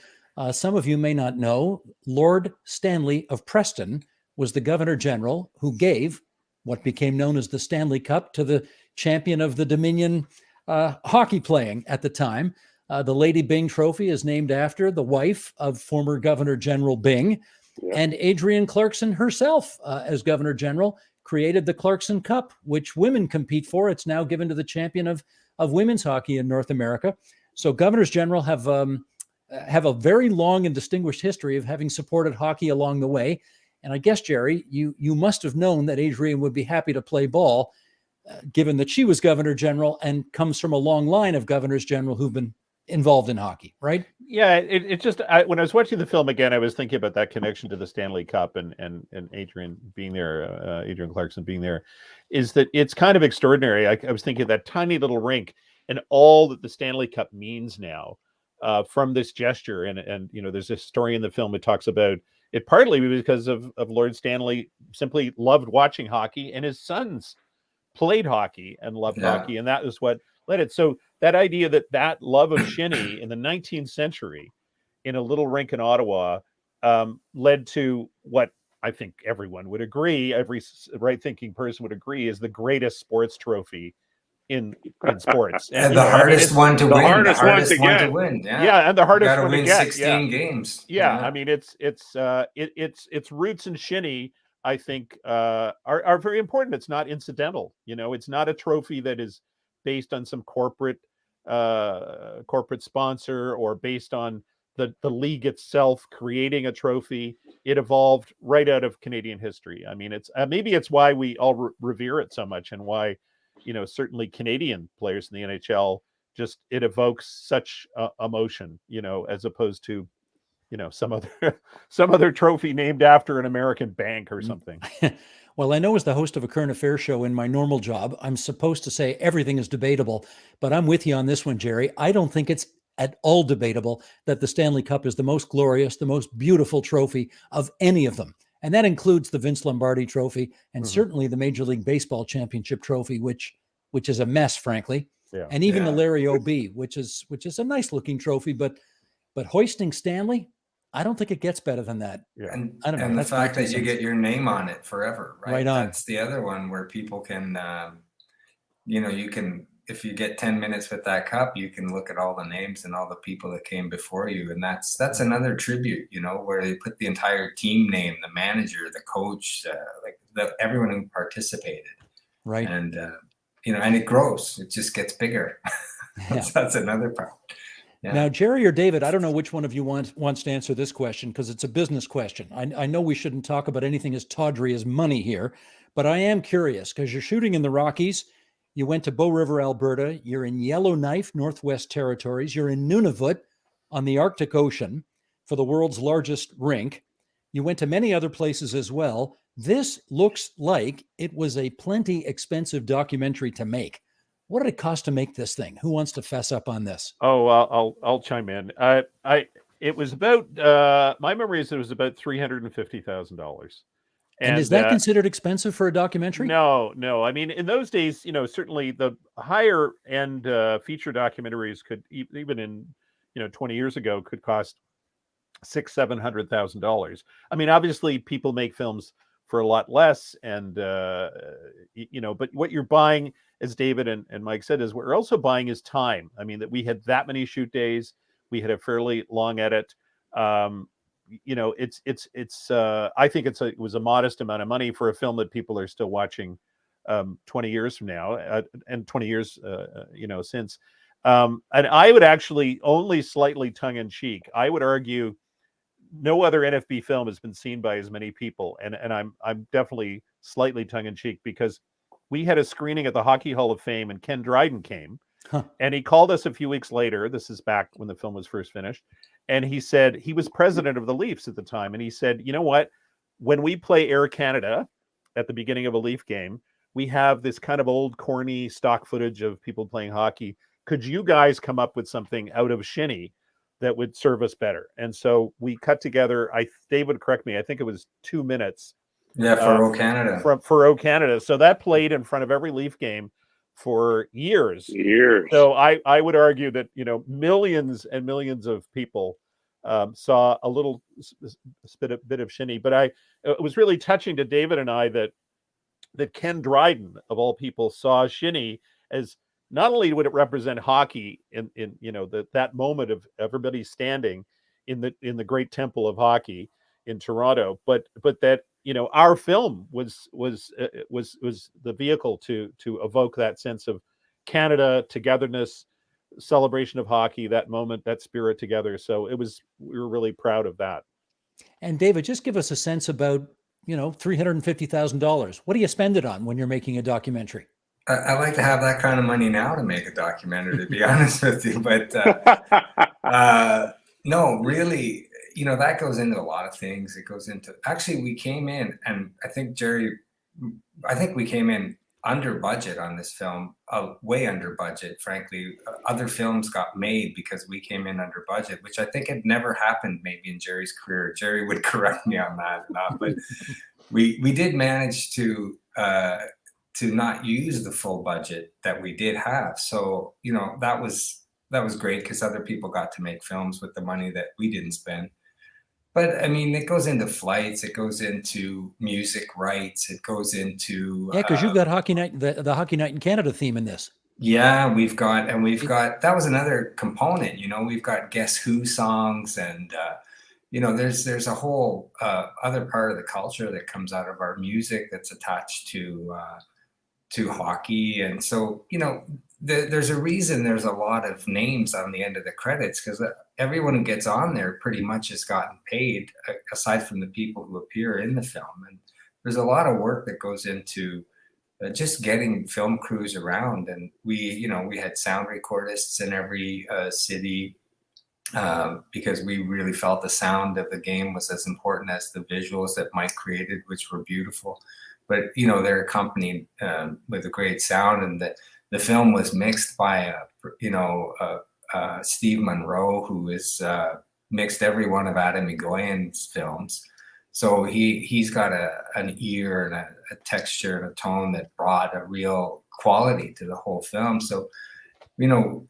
Some of you may not know, Lord Stanley of Preston was the governor general who gave what became known as the Stanley Cup to the champion of the Dominion hockey playing at the time. The Lady Byng Trophy is named after the wife of former Governor General Byng. Yeah. And Adrian Clarkson herself, as Governor General, created the Clarkson Cup, which women compete for. It's now given to the champion of women's hockey in North America. So governors general have a very long and distinguished history of having supported hockey along the way. And I guess, Jerry, you must have known that Adrian would be happy to play ball, given that she was Governor General and comes from a long line of governors general who've been involved in hockey, right? Yeah, it just, when I was watching the film again, I was thinking about that connection to the Stanley Cup and Adrian being there, Adrian Clarkson being there, is that it's kind of extraordinary. I was thinking of that tiny little rink and all that the Stanley Cup means now from this gesture. And there's a story in the film that talks about it partly because of Lord Stanley simply loved watching hockey, and his sons played hockey and loved hockey, and that was what led it. So that idea that love of shinny in the 19th century in a little rink in Ottawa led to what I think everyone would agree, every right-thinking person would agree, is the greatest sports trophy in sports. And the hardest one to win. The hardest one to win. Yeah, and the hardest one to get. 16 games. Yeah, I mean, its roots in shinny, I think, are very important. It's not incidental. It's not a trophy that is based on some corporate sponsor or based on the league itself creating a trophy. It evolved right out of Canadian history. I mean, it's maybe it's why we all revere it so much, and why certainly Canadian players in the NHL, just it evokes such emotion, as opposed to some other trophy named after an American bank or something. Well, I know as the host of a current affairs show in my normal job, I'm supposed to say everything is debatable, but I'm with you on this one, Jerry. I don't think it's at all debatable that the Stanley Cup is the most glorious, the most beautiful trophy of any of them. And that includes the Vince Lombardi trophy and certainly the Major League Baseball championship trophy, which is a mess, frankly. Yeah. And even the Larry O.B., which is a nice looking trophy, but hoisting Stanley, I don't think it gets better than that. Yeah. And, I don't know. and the That's my fact that you 2 cents. get your name on it forever, right? Right on. That's the other one where people can, you can, if you get 10 minutes with that cup, you can look at all the names and all the people that came before you. And that's another tribute, where they put the entire team name, the manager, the coach, everyone who participated. Right. And, and it grows, it just gets bigger. That's another part. Yeah. Now, Jerry or David, I don't know which one of you wants to answer this question because it's a business question. I know we shouldn't talk about anything as tawdry as money here, but I am curious because you're shooting in the Rockies. You went to Bow River, Alberta. You're in Yellowknife, Northwest Territories. You're in Nunavut on the Arctic Ocean for the world's largest rink. You went to many other places as well. This looks like it was a plenty expensive documentary to make. What did it cost to make this thing? Who wants to fess up on this? Oh, I'll chime in. It was about my memory is it was about $350,000. And is that considered expensive for a documentary? No. I mean, in those days, certainly the higher end feature documentaries could even in 20 years ago could cost $600,000-$700,000. I mean, obviously, people make films for a lot less, and but what you're buying, as David and Mike said, is what we're also buying is time. I mean, that we had that many shoot days, we had a fairly long edit. It's I think it was a modest amount of money for a film that people are still watching 20 years from now and 20 years since. And I would actually, only slightly tongue in cheek, I would argue no other NFB film has been seen by as many people, and I'm definitely slightly tongue in cheek because we had a screening at the Hockey Hall of Fame and Ken Dryden came. And he called us a few weeks later. This is back when the film was first finished. And he said, he was president of the Leafs at the time. And he said, you know what? When we play Air Canada at the beginning of a Leaf game, we have this kind of old, corny stock footage of people playing hockey. Could you guys come up with something out of Shinny that would serve us better? And so we cut together, David, correct me, I think it was 2 minutes. Yeah, for O Canada. For O Canada. So that played in front of every Leaf game for years. So I would argue that millions and millions of people saw a little bit of Shinny. But it was really touching to David and I that Ken Dryden, of all people, saw Shinny as not only would it represent hockey in that moment of everybody standing in the great temple of hockey in Toronto, but that our film was the vehicle to evoke that sense of Canada, togetherness, celebration of hockey, that moment, that spirit together. So we were really proud of that. And David, just give us a sense about $350,000. What do you spend it on when you're making a documentary? I like to have that kind of money now to make a documentary, to be honest with you. But no, really, that goes into a lot of things. It goes into, actually, we came in, and I think we came in under budget on this film, way under budget, frankly. Other films got made because we came in under budget, which I think had never happened maybe in Jerry's career. Jerry would correct me on that, but we did manage to not use the full budget that we did have. So, that was great because other people got to make films with the money that we didn't spend. But I mean, it goes into flights, it goes into music rights, it goes into because you've got Hockey Night, the Hockey Night in Canada theme in this. Yeah, we've got that was another component. We've got Guess Who songs, and there's a whole other part of the culture that comes out of our music that's attached to hockey. And so there's a reason there's a lot of names on the end of the credits, because everyone who gets on there pretty much has gotten paid, aside from the people who appear in the film. And there's a lot of work that goes into just getting film crews around. And we had sound recordists in every city. because we really felt the sound of the game was as important as the visuals that Mike created, which were beautiful. But they're accompanied with a great sound, and the film was mixed by Steve Monroe, who is mixed every one of Adam Egoyan's films. So he's got an ear and a texture and a tone that brought a real quality to the whole film. So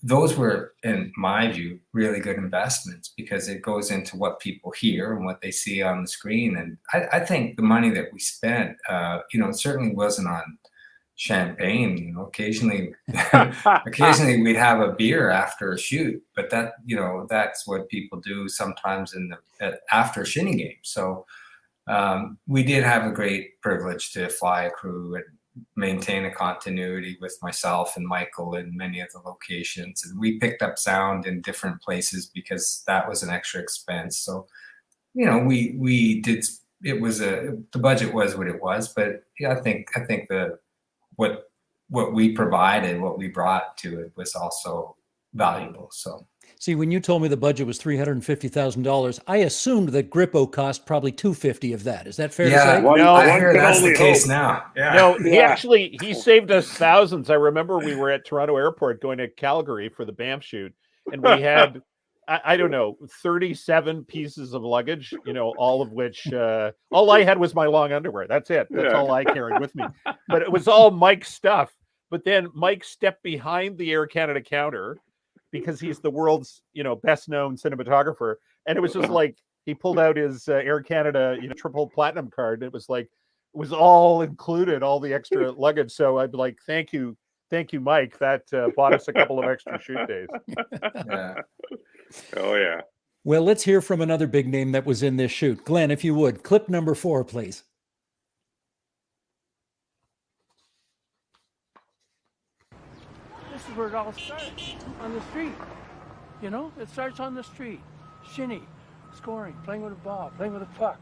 those were, in my view, really good investments, because it goes into what people hear and what they see on the screen. And I think the money that we spent, it certainly wasn't on champagne. Occasionally we'd have a beer after a shoot, but that's what people do sometimes after Shinny games. So we did have a great privilege to fly a crew and maintain a continuity with myself and Michael in many of the locations. And we picked up sound in different places because that was an extra expense. So, we did, the budget was what it was, but I think what we provided, what we brought to it was also valuable. So. See, when you told me the budget was $350,000, I assumed that Grippo cost probably $250,000 of that. Is that fair to say? No, I hear that's the case now. Yeah. No, he saved us thousands. I remember we were at Toronto Airport going to Calgary for the Banff shoot, and we had, I don't know, 37 pieces of luggage, all of which, all I had was my long underwear. That's it. That's all I carried with me. But it was all Mike's stuff. But then Mike stepped behind the Air Canada counter, because he's the world's, best known cinematographer. And it was just like, he pulled out his Air Canada, triple platinum card. It was like, it was all included, all the extra luggage. So I'd be like, thank you, Mike. That bought us a couple of extra shoot days. Yeah. Oh yeah. Well, let's hear from another big name that was in this shoot. Glenn, if you would, clip number 4, please. This is where it all starts, on the street. It starts on the street. Shinny, scoring, playing with a ball, playing with a puck,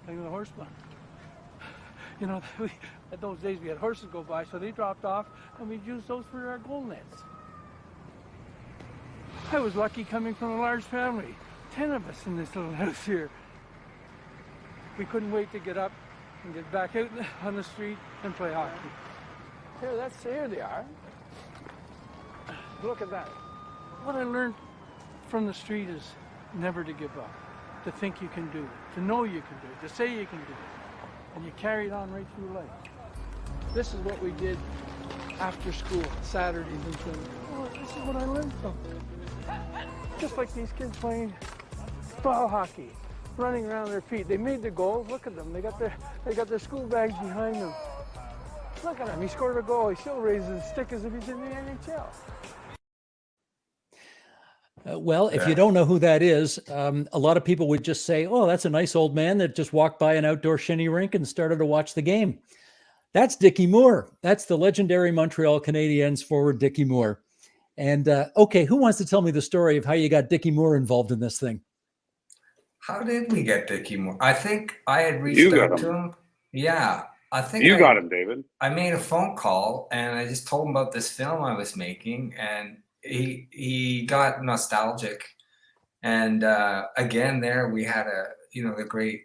playing with a horseman. At those days we had horses go by, so they dropped off, and we'd use those for our goal nets. I was lucky coming from a large family, 10 of us in this little house here. We couldn't wait to get up and get back out on the street and play hockey. Here they are. Look at that. What I learned from the street is never to give up, to think you can do it, to know you can do it, to say you can do it, and you carry it on right through life. This is what we did after school, Saturdays and Sundays. Oh, this is what I learned from. Just like these kids playing ball hockey, running around their feet. They made the goals. Look at them. They got their school bags behind them. Look at him. He scored a goal. He still raises his stick as if he's in the NHL. Well, if you don't know who that is, a lot of people would just say, oh, that's a nice old man that just walked by an outdoor Shinny Rink and started to watch the game. That's Dickie Moore. That's the legendary Montreal Canadiens forward, Dickie Moore. And okay, who wants to tell me the story of how you got Dickie Moore involved in this thing? How did we get Dickie Moore? I think I had reached out to him. Yeah, I think you got him, David. I made a phone call and I just told him about this film I was making, and he got nostalgic. And again, there we had the great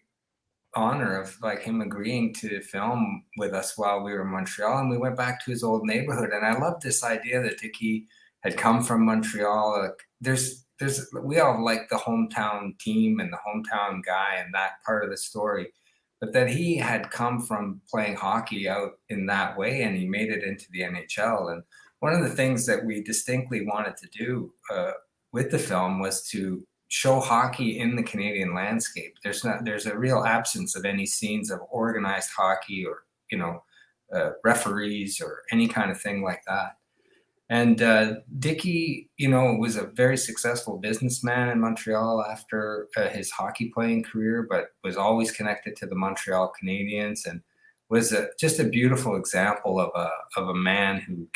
honor of him agreeing to film with us while we were in Montreal, and we went back to his old neighborhood. And I love this idea that Dickie had come from Montreal. We all like the hometown team and the hometown guy and that part of the story, but that he had come from playing hockey out in that way, and he made it into the NHL. And one of the things that we distinctly wanted to do with the film was to show hockey in the Canadian landscape. There's a real absence of any scenes of organized hockey or referees or any kind of thing like that. And Dickie, was a very successful businessman in Montreal after his hockey playing career, but was always connected to the Montreal Canadiens, and was just a beautiful example of a man who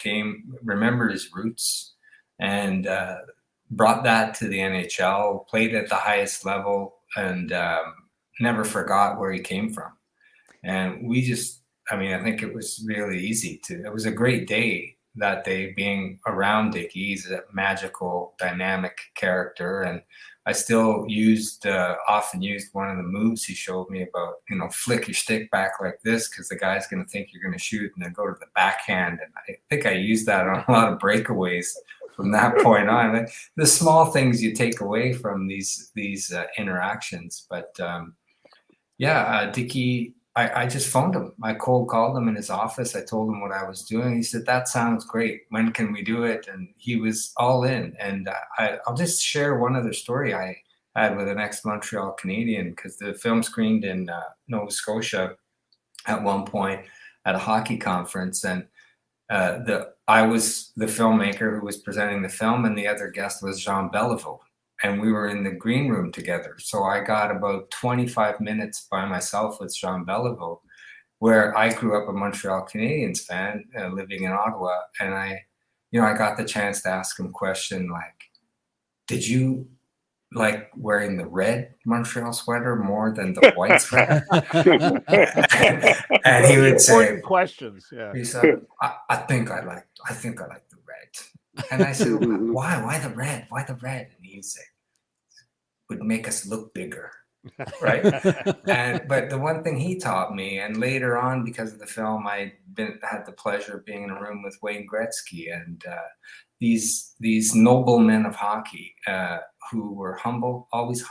remembered his roots and brought that to the NHL, played at the highest level, and never forgot where he came from. And I think it was really easy it was a great day that day being around Dickie. He's a magical, dynamic character, and I still often used one of the moves he showed me about, flick your stick back like this because the guy's going to think you're going to shoot, and then go to the backhand. And I think I used that on a lot of breakaways from that point on. Like, the small things you take away from these interactions. But Dickie, I just phoned him. I cold called him in his office. I told him what I was doing. He said, "That sounds great. When can we do it?" And he was all in. And I'll just share one other story I had with an ex-Montreal Canadian, because the film screened in Nova Scotia at one point at a hockey conference. And I was the filmmaker who was presenting the film, and the other guest was Jean Beliveau. And we were in the green room together. So I got about 25 minutes by myself with Jean Beliveau, where I grew up a Montreal Canadiens fan, living in Ottawa. And I got the chance to ask him a question like, "Did you like wearing the red Montreal sweater more than the white sweater?" And he would say, important questions. Yeah. He said, I think I like the red. And I said, "Why the red? Why the red?" And he'd say, "Would make us look bigger." Right. But the one thing he taught me, and later on, because of the film, I had the pleasure of being in a room with Wayne Gretzky and these noblemen of hockey who were humble, always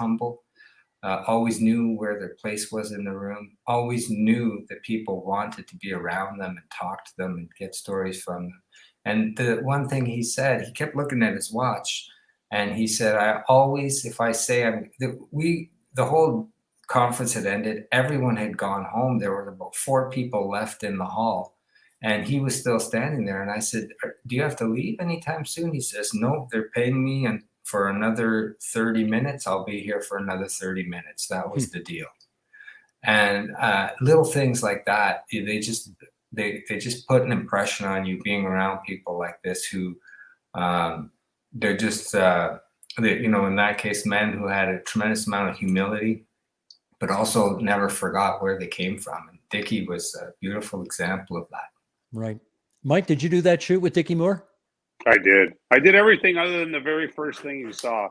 knew where their place was in the room, always knew that people wanted to be around them and talk to them and get stories from them. And the one thing he said, he kept looking at his watch, and he said, the whole conference had ended. Everyone had gone home. There were about 4 people left in the hall, and he was still standing there. And I said, "Do you have to leave anytime soon?" He says, "No, they're paying me, and for another 30 minutes, I'll be here for another 30 minutes. That was the deal." And little things like that, they just put an impression on you, being around people like this who they're just, in that case, men who had a tremendous amount of humility, but also never forgot where they came from. And Dickie was a beautiful example of that. Right. Mike, did you do that shoot with Dickie Moore? I did. I did everything other than the very first thing you saw.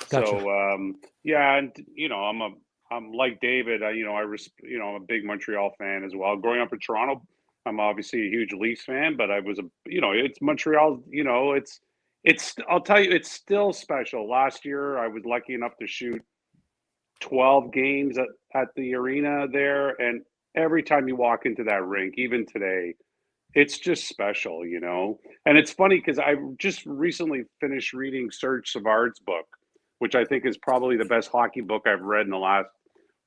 Gotcha. So, and I'm like David. I'm a big Montreal fan as well. Growing up in Toronto, I'm obviously a huge Leafs fan, but I was it's Montreal. I'll tell you, it's still special. Last year, I was lucky enough to shoot 12 games at the arena there, and every time you walk into that rink, even today, it's just special, And it's funny because I just recently finished reading Serge Savard's book, which I think is probably the best hockey book I've read in the last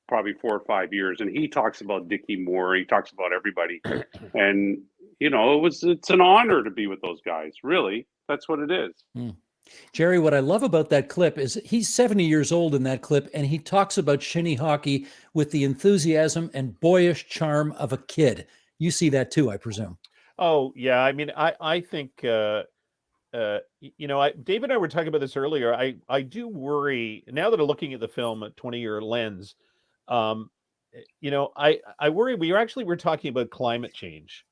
probably 4 or 5 years. And he talks about Dickie Moore. He talks about everybody. And, it's an honor to be with those guys. Really. That's what it is. Jerry, what I love about that clip is he's 70 years old in that clip, and he talks about shinny hockey with the enthusiasm and boyish charm of a kid. You see that too, I presume. Oh, yeah. I mean, I think, David and I were talking about this earlier. I do worry, now that I'm looking at the film at 20-year lens, I worry. We're talking about climate change,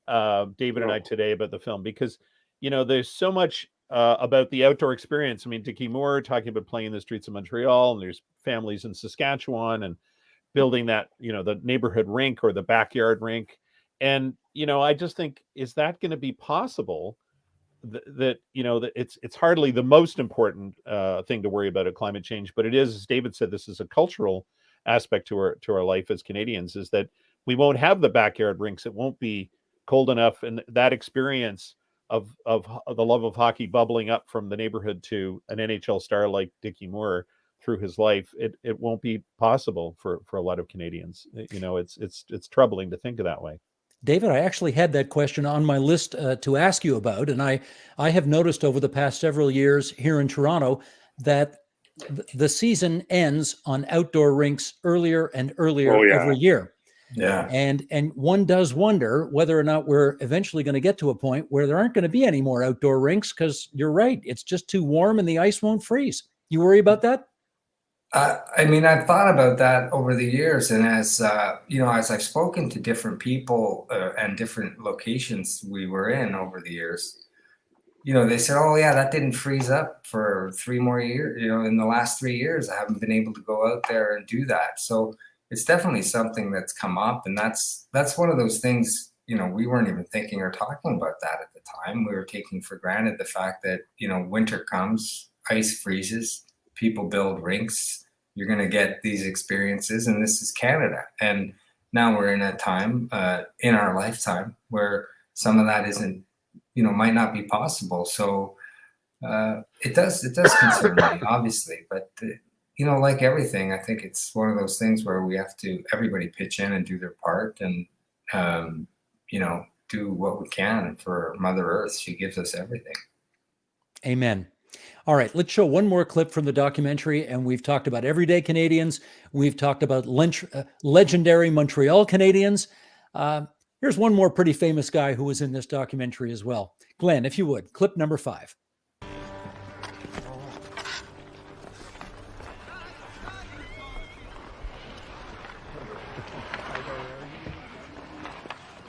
David and I today, about the film, because, there's so much about the outdoor experience. I mean, Dickie Moore talking about playing in the streets of Montreal, and there's families in Saskatchewan and building that, the neighborhood rink or the backyard rink. And, I just think, is that going to be possible? That it's hardly the most important thing to worry about at climate change, but it is, as David said, this is a cultural aspect to our life as Canadians, is that we won't have the backyard rinks. It won't be cold enough, and that experience of the love of hockey bubbling up from the neighborhood to an NHL star like Dickie Moore through his life, it won't be possible for a lot of Canadians. It's troubling to think of that way. David, I actually had that question on my list to ask you about, and I have noticed over the past several years here in Toronto that the season ends on outdoor rinks earlier and earlier every year. Yeah. And one does wonder whether or not we're eventually going to get to a point where there aren't going to be any more outdoor rinks, because you're right, it's just too warm and the ice won't freeze. You worry about that? I mean, I've thought about that over the years, and as as I've spoken to different people and different locations we were in over the years, they said, "Oh yeah, that didn't freeze up for 3 more years. In the last 3 years, I haven't been able to go out there and do that." So it's definitely something that's come up, and that's one of those things. We weren't even thinking or talking about that at the time. We were taking for granted the fact that winter comes, ice freezes, people build rinks. You're going to get these experiences, and this is Canada. And now we're in a time in our lifetime where some of that isn't, might not be possible. So it does concern me, obviously. But like everything, I think it's one of those things where we have to everybody pitch in and do their part, and do what we can for Mother Earth. She gives us everything. Amen. All right, let's show one more clip from the documentary. And we've talked about everyday Canadians. We've talked about legendary Montreal Canadians. Here's one more pretty famous guy who was in this documentary as well. Glenn, if you would, clip number 5.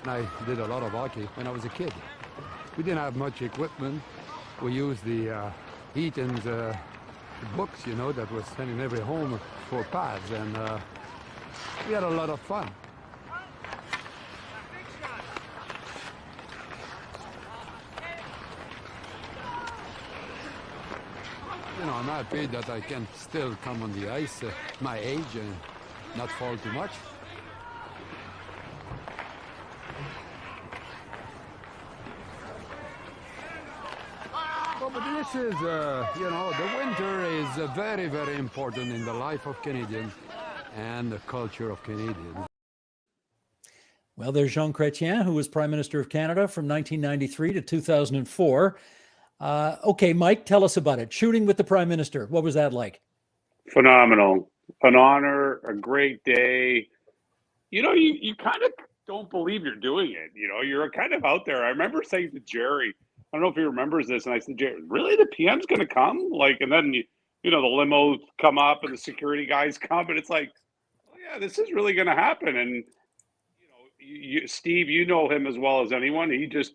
I did a lot of hockey when I was a kid. We didn't have much equipment. We used the heat and the books, that was sent in every home for pads, and we had a lot of fun. I'm happy that I can still come on the ice at my age and not fall too much. But this is, the winter is very, very important in the life of Canadians and the culture of Canadians. Well, there's Jean Chretien, who was Prime Minister of Canada from 1993 to 2004. Okay, Mike, tell us about it. Shooting with the Prime Minister. What was that like? Phenomenal. An honor, a great day. You kind of don't believe you're doing it. You're kind of out there. I remember saying to Jerry, I don't know if he remembers this, and I said, Jerry, really, the PM's going to come? And then, the limos come up and the security guys come, and it's like, oh, yeah, this is really going to happen. And, Steve, you know him as well as anyone. He just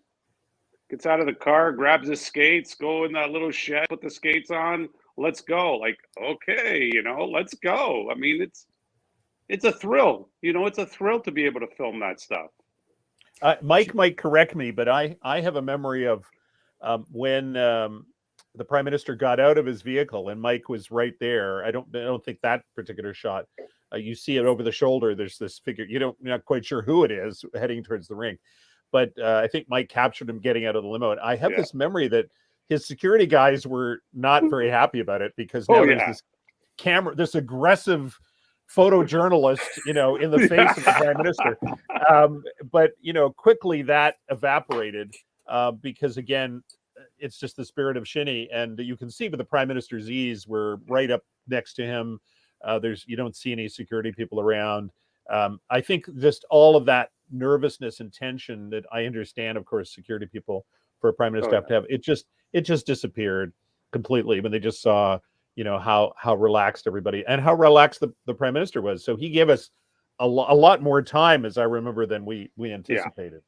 gets out of the car, grabs his skates, go in that little shed, put the skates on, let's go. Okay, let's go. I mean, it's a thrill. It's a thrill to be able to film that stuff. Mike might correct me, but I have a memory of when the Prime Minister got out of his vehicle and Mike was right there. I don't think that particular shot. You see it over the shoulder. There's this figure. You're not quite sure who it is heading towards the rink, but I think Mike captured him getting out of the limo. And I have this memory that his security guys were not very happy about it, because now there's this camera, this aggressive photojournalist, in the face of the Prime Minister. But quickly that evaporated because, again, it's just the spirit of Shinny, and you can see with the Prime Minister's ease, we're right up next to him. You don't see any security people around. I think just all of that nervousness and tension that I understand, of course, security people for a Prime Minister have to have, it just disappeared completely when they just saw, how relaxed everybody and how relaxed the Prime Minister was. So he gave us a lot more time, as I remember, than we anticipated.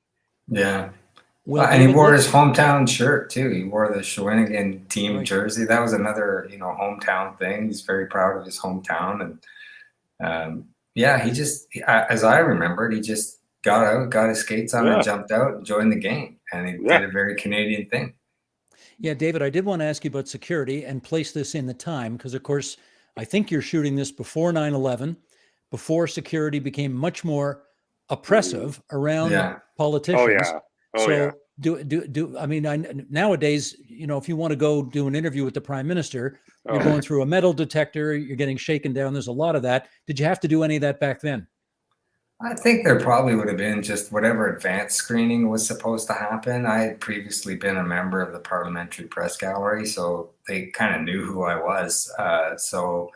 Yeah. Well, and he wore his hometown shirt too. He wore the Shawinigan team jersey. That was another, hometown thing. He's very proud of his hometown. And he just, as I remembered, he just got out, got his skates on and jumped out and joined the game. And he did a very Canadian thing. Yeah, David, I did want to ask you about security and place this in the time, because, of course, I think you're shooting this before 9/11, before security became much more oppressive around politicians. Nowadays, if you want to go do an interview with the Prime Minister, you're going through a metal detector, you're getting shaken down. There's a lot of that. Did you have to do any of that back then? I think there probably would have been just whatever advanced screening was supposed to happen. I had previously been a member of the Parliamentary Press Gallery, so they kind of knew who I was. So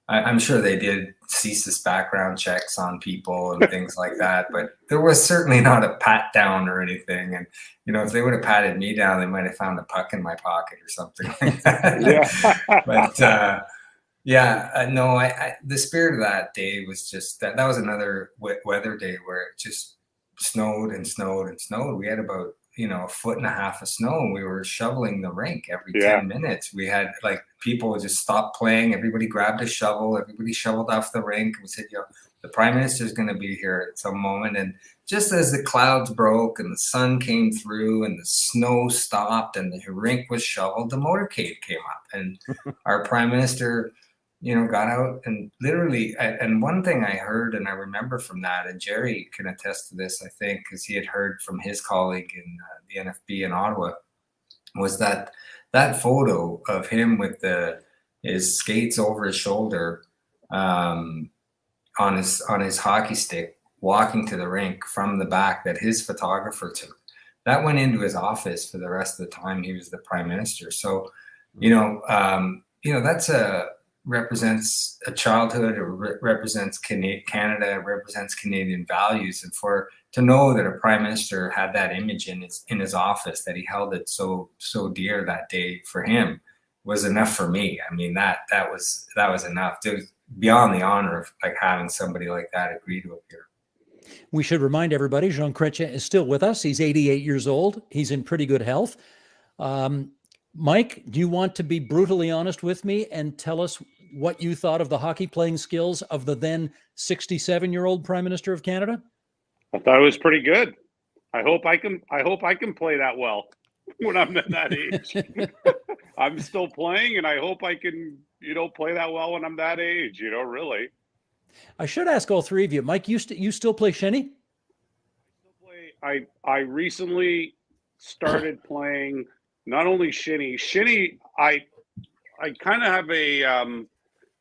I'm sure they did CSIS background checks on people and things like that, but there was certainly not a pat down or anything. And, if they would have patted me down, they might have found a puck in my pocket or something like that. Yeah, no, the spirit of that day was just that was another weather day where it just snowed and snowed and snowed. We had about, a foot and a half of snow, and we were shoveling the rink every Yeah. 10 minutes. We had like people would just stop playing. Everybody grabbed a shovel. Everybody shoveled off the rink. We said, the prime minister is going to be here at some moment. And just as the clouds broke and the sun came through and the snow stopped and the rink was shoveled, the motorcade came up, and our prime minister, got out and literally, and one thing I heard and I remember from that, and Jerry can attest to this, I think, because he had heard from his colleague in the NFB in Ottawa, was that photo of him with his skates over his shoulder, on his hockey stick, walking to the rink from the back, that his photographer took. That went into his office for the rest of the time he was the prime minister. So, that's represents a childhood, or represents Canada, represents Canadian values, and to know that a prime minister had that image in his office, that he held it so dear that day for him, was enough for me. I mean, that was enough. It was beyond the honor of like having somebody like that agree to appear. We should remind everybody, Jean Chretien is still with us. He's 88 years old. He's in pretty good health. Mike, do you want to be brutally honest with me and tell us what you thought of the hockey playing skills of the then 67-year-old Prime Minister of Canada? I thought it was pretty good. I hope I can play that well when I'm at that age. I'm still playing, and I hope I can, play that well when I'm that age, really. I should ask all three of you. Mike, you still play Shinny? I recently started playing not only Shinny. Shinny, I kind of have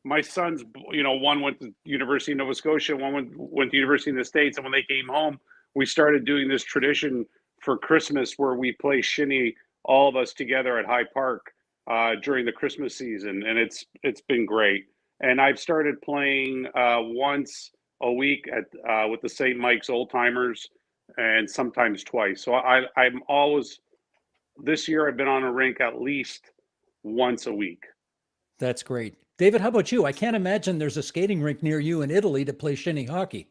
my sons, one went to University of Nova Scotia, one went to University of the States, and when they came home, we started doing this tradition for Christmas where we play Shinny, all of us together at High Park during the Christmas season, and it's been great. And I've started playing once a week with the St. Mike's Old Timers, and sometimes twice. So I'm always, this year I've been on a rink at least once a week. That's great. David, how about you? I can't imagine there's a skating rink near you in Italy to play Shinny hockey.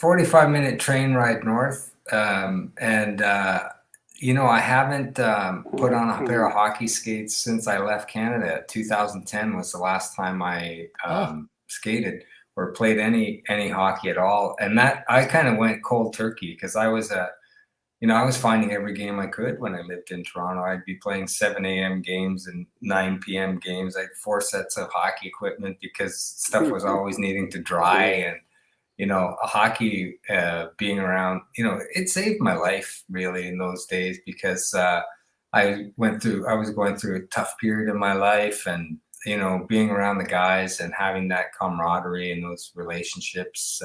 45-minute train ride north. I haven't put on a pair of hockey skates since I left Canada. 2010 was the last time I skated or played any hockey at all. And that I kind of went cold turkey because I was I was finding every game I could when I lived in Toronto. I'd be playing 7 a.m. games and 9 p.m. games. I had 4 sets of hockey equipment because stuff was always needing to dry. And, hockey being around, it saved my life really in those days because I was going through a tough period in my life, and, being around the guys and having that camaraderie and those relationships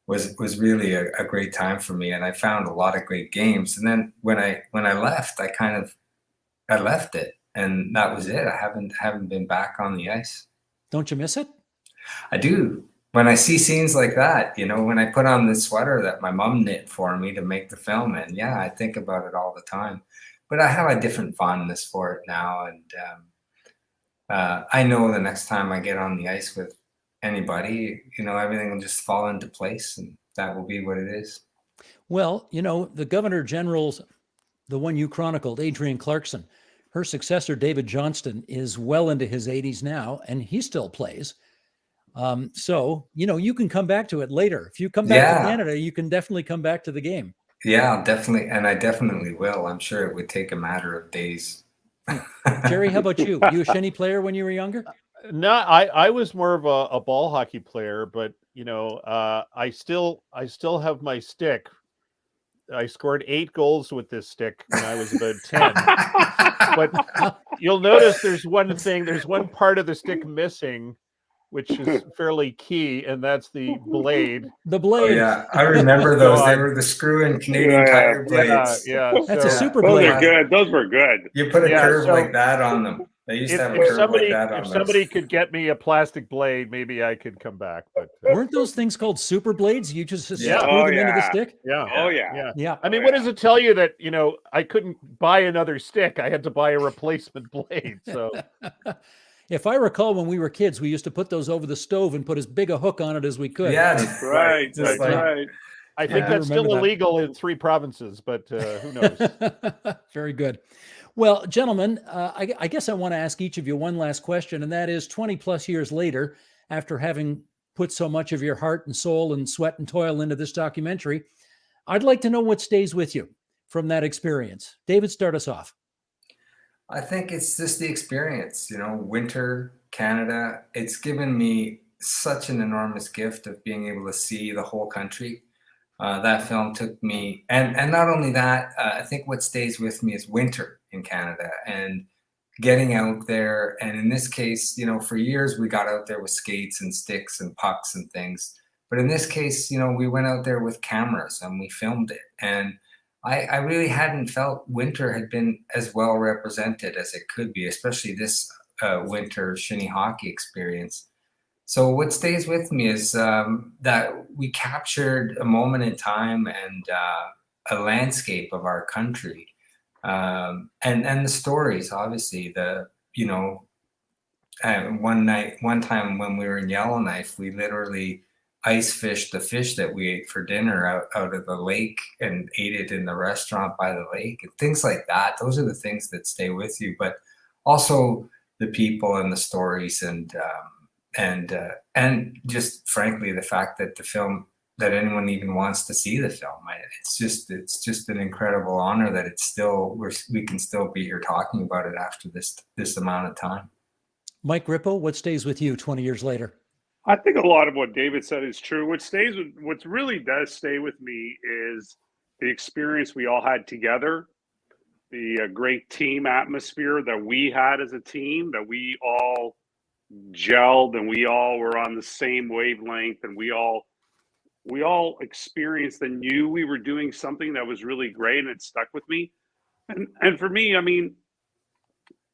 was really a great time for me, and I found a lot of great games. And then when I left, I left it, and that was it. I haven't been back on the ice. Don't you miss it? I do. When I see scenes like that, when I put on this sweater that my mom knit for me to make the film, and I think about it all the time. But I have a different fondness for it now, and I know the next time I get on the ice with anybody, everything will just fall into place, and that will be what it is. Well, the Governor General's, the one you chronicled, Adrienne Clarkson, her successor, David Johnston, is well into his 80s now, and he still plays. So, you can come back to it later. If you come back to Canada, you can definitely come back to the game. Yeah, definitely. And I definitely will. I'm sure it would take a matter of days. Jerry, how about you? You a Shinny player when you were younger? No, I was more of a ball hockey player, but I still have my stick. I scored 8 goals with this stick when I was about 10. But you'll notice there's one part of the stick missing, which is fairly key, and that's the blade. The blade. Oh, yeah, I remember those. They were the screw and Canadian Tire blades. Yeah. That's a super blade. Those are good. Those were good. You put a curve like that on them. They used to have a curve like that on them. If somebody could get me a plastic blade, maybe I could come back. But weren't those things called super blades? You just screw them into the stick? Yeah. Oh, yeah. I mean, what does it tell you that, I couldn't buy another stick? I had to buy a replacement blade. So If I recall, when we were kids, we used to put those over the stove and put as big a hook on it as we could. Yeah, That's right. That's right. I think that's still illegal in 3 provinces, but who knows? Very good. Well, gentlemen, I guess I want to ask each of you one last question, and that is 20 plus years later, after having put so much of your heart and soul and sweat and toil into this documentary, I'd like to know what stays with you from that experience. David, start us off. I think it's just the experience, winter, Canada. It's given me such an enormous gift of being able to see the whole country. That film took me, and not only that, I think what stays with me is winter in Canada and getting out there. And in this case, for years we got out there with skates and sticks and pucks and things. But in this case, we went out there with cameras and we filmed it. And I really hadn't felt winter had been as well represented as it could be, especially this winter Shinny hockey experience. So what stays with me is that we captured a moment in time and a landscape of our country, and the stories. Obviously, one time when we were in Yellowknife, we literally ice fished the fish that we ate for dinner out of the lake and ate it in the restaurant by the lake and things like that. Those are the things that stay with you, but also the people and the stories and just frankly the fact that the film, that anyone even wants to see the film, it's just an incredible honor that it's still we can still be here talking about it after this amount of time. Mike Grippo, what stays with you 20 years later? I think a lot of what David said is true. What really does stay with me is the experience we all had together, the great team atmosphere that we had as a team, that we all gelled and we all were on the same wavelength, and we all experienced and knew we were doing something that was really great, and it stuck with me. And for me, I mean,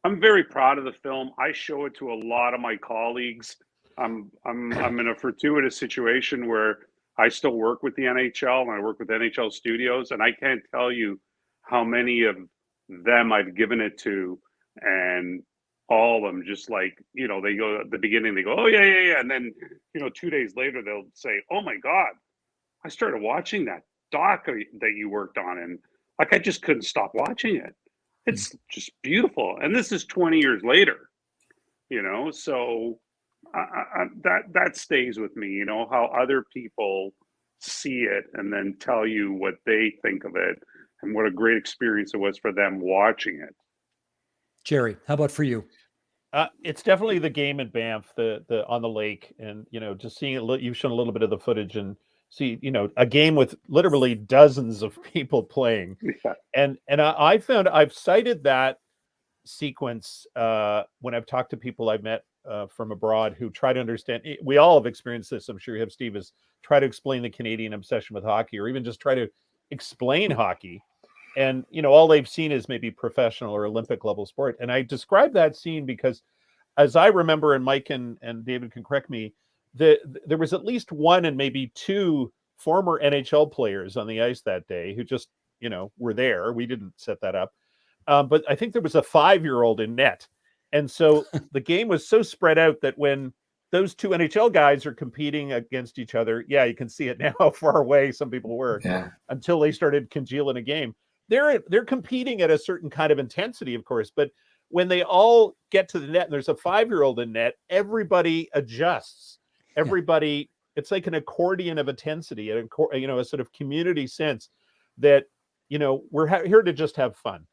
I'm very proud of the film. I show it to a lot of my colleagues. I'm in a fortuitous situation where I still work with the NHL and I work with NHL studios, and I can't tell you how many of them I've given it to, and all of them just like, they go at the beginning, they go, oh yeah. And then, 2 days later, they'll say, oh my God, I started watching that doc that you worked on. And like, I just couldn't stop watching it. It's just beautiful. And this is 20 years later, so that stays with me, how other people see it and then tell you what they think of it and what a great experience it was for them watching it. Jerry, how about for you? It's definitely the game in Banff, the on the lake, and just seeing it. You've shown a little bit of the footage and see, a game with literally dozens of people playing. Yeah. And I found I've cited that sequence when I've talked to people I've met from abroad who try to understand. We all have experienced this. I'm sure you have, Steve, is try to explain the Canadian obsession with hockey, or even just try to explain hockey. And, all they've seen is maybe professional or Olympic level sport. And I describe that scene because, as I remember, and Mike and David can correct me, there was at least one and maybe two former NHL players on the ice that day who just, were there. We didn't set that up. But I think there was a 5-year-old in net. And so the game was so spread out that when those two NHL guys are competing against each other, yeah, you can see it now how far away some people were until they started congealing a game. They're competing at a certain kind of intensity, of course, but when they all get to the net and there's a 5-year-old in net, everybody adjusts. Everybody, it's like an accordion of intensity, and a sort of community sense that we're here to just have fun,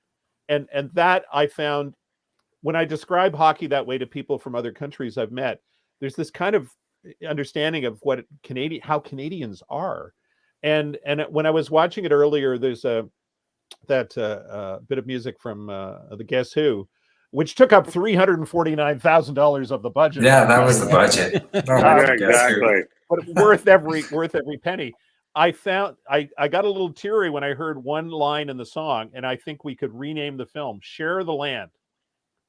and that I found when I describe hockey that way to people from other countries I've met. There's this kind of understanding of what how Canadians are, and when I was watching it earlier, there's that bit of music from the Guess Who, which took up $349,000 of the budget. Yeah, that was the budget. Exactly. But worth every penny. I found I got a little teary when I heard one line in the song, and I think we could rename the film "Share the Land."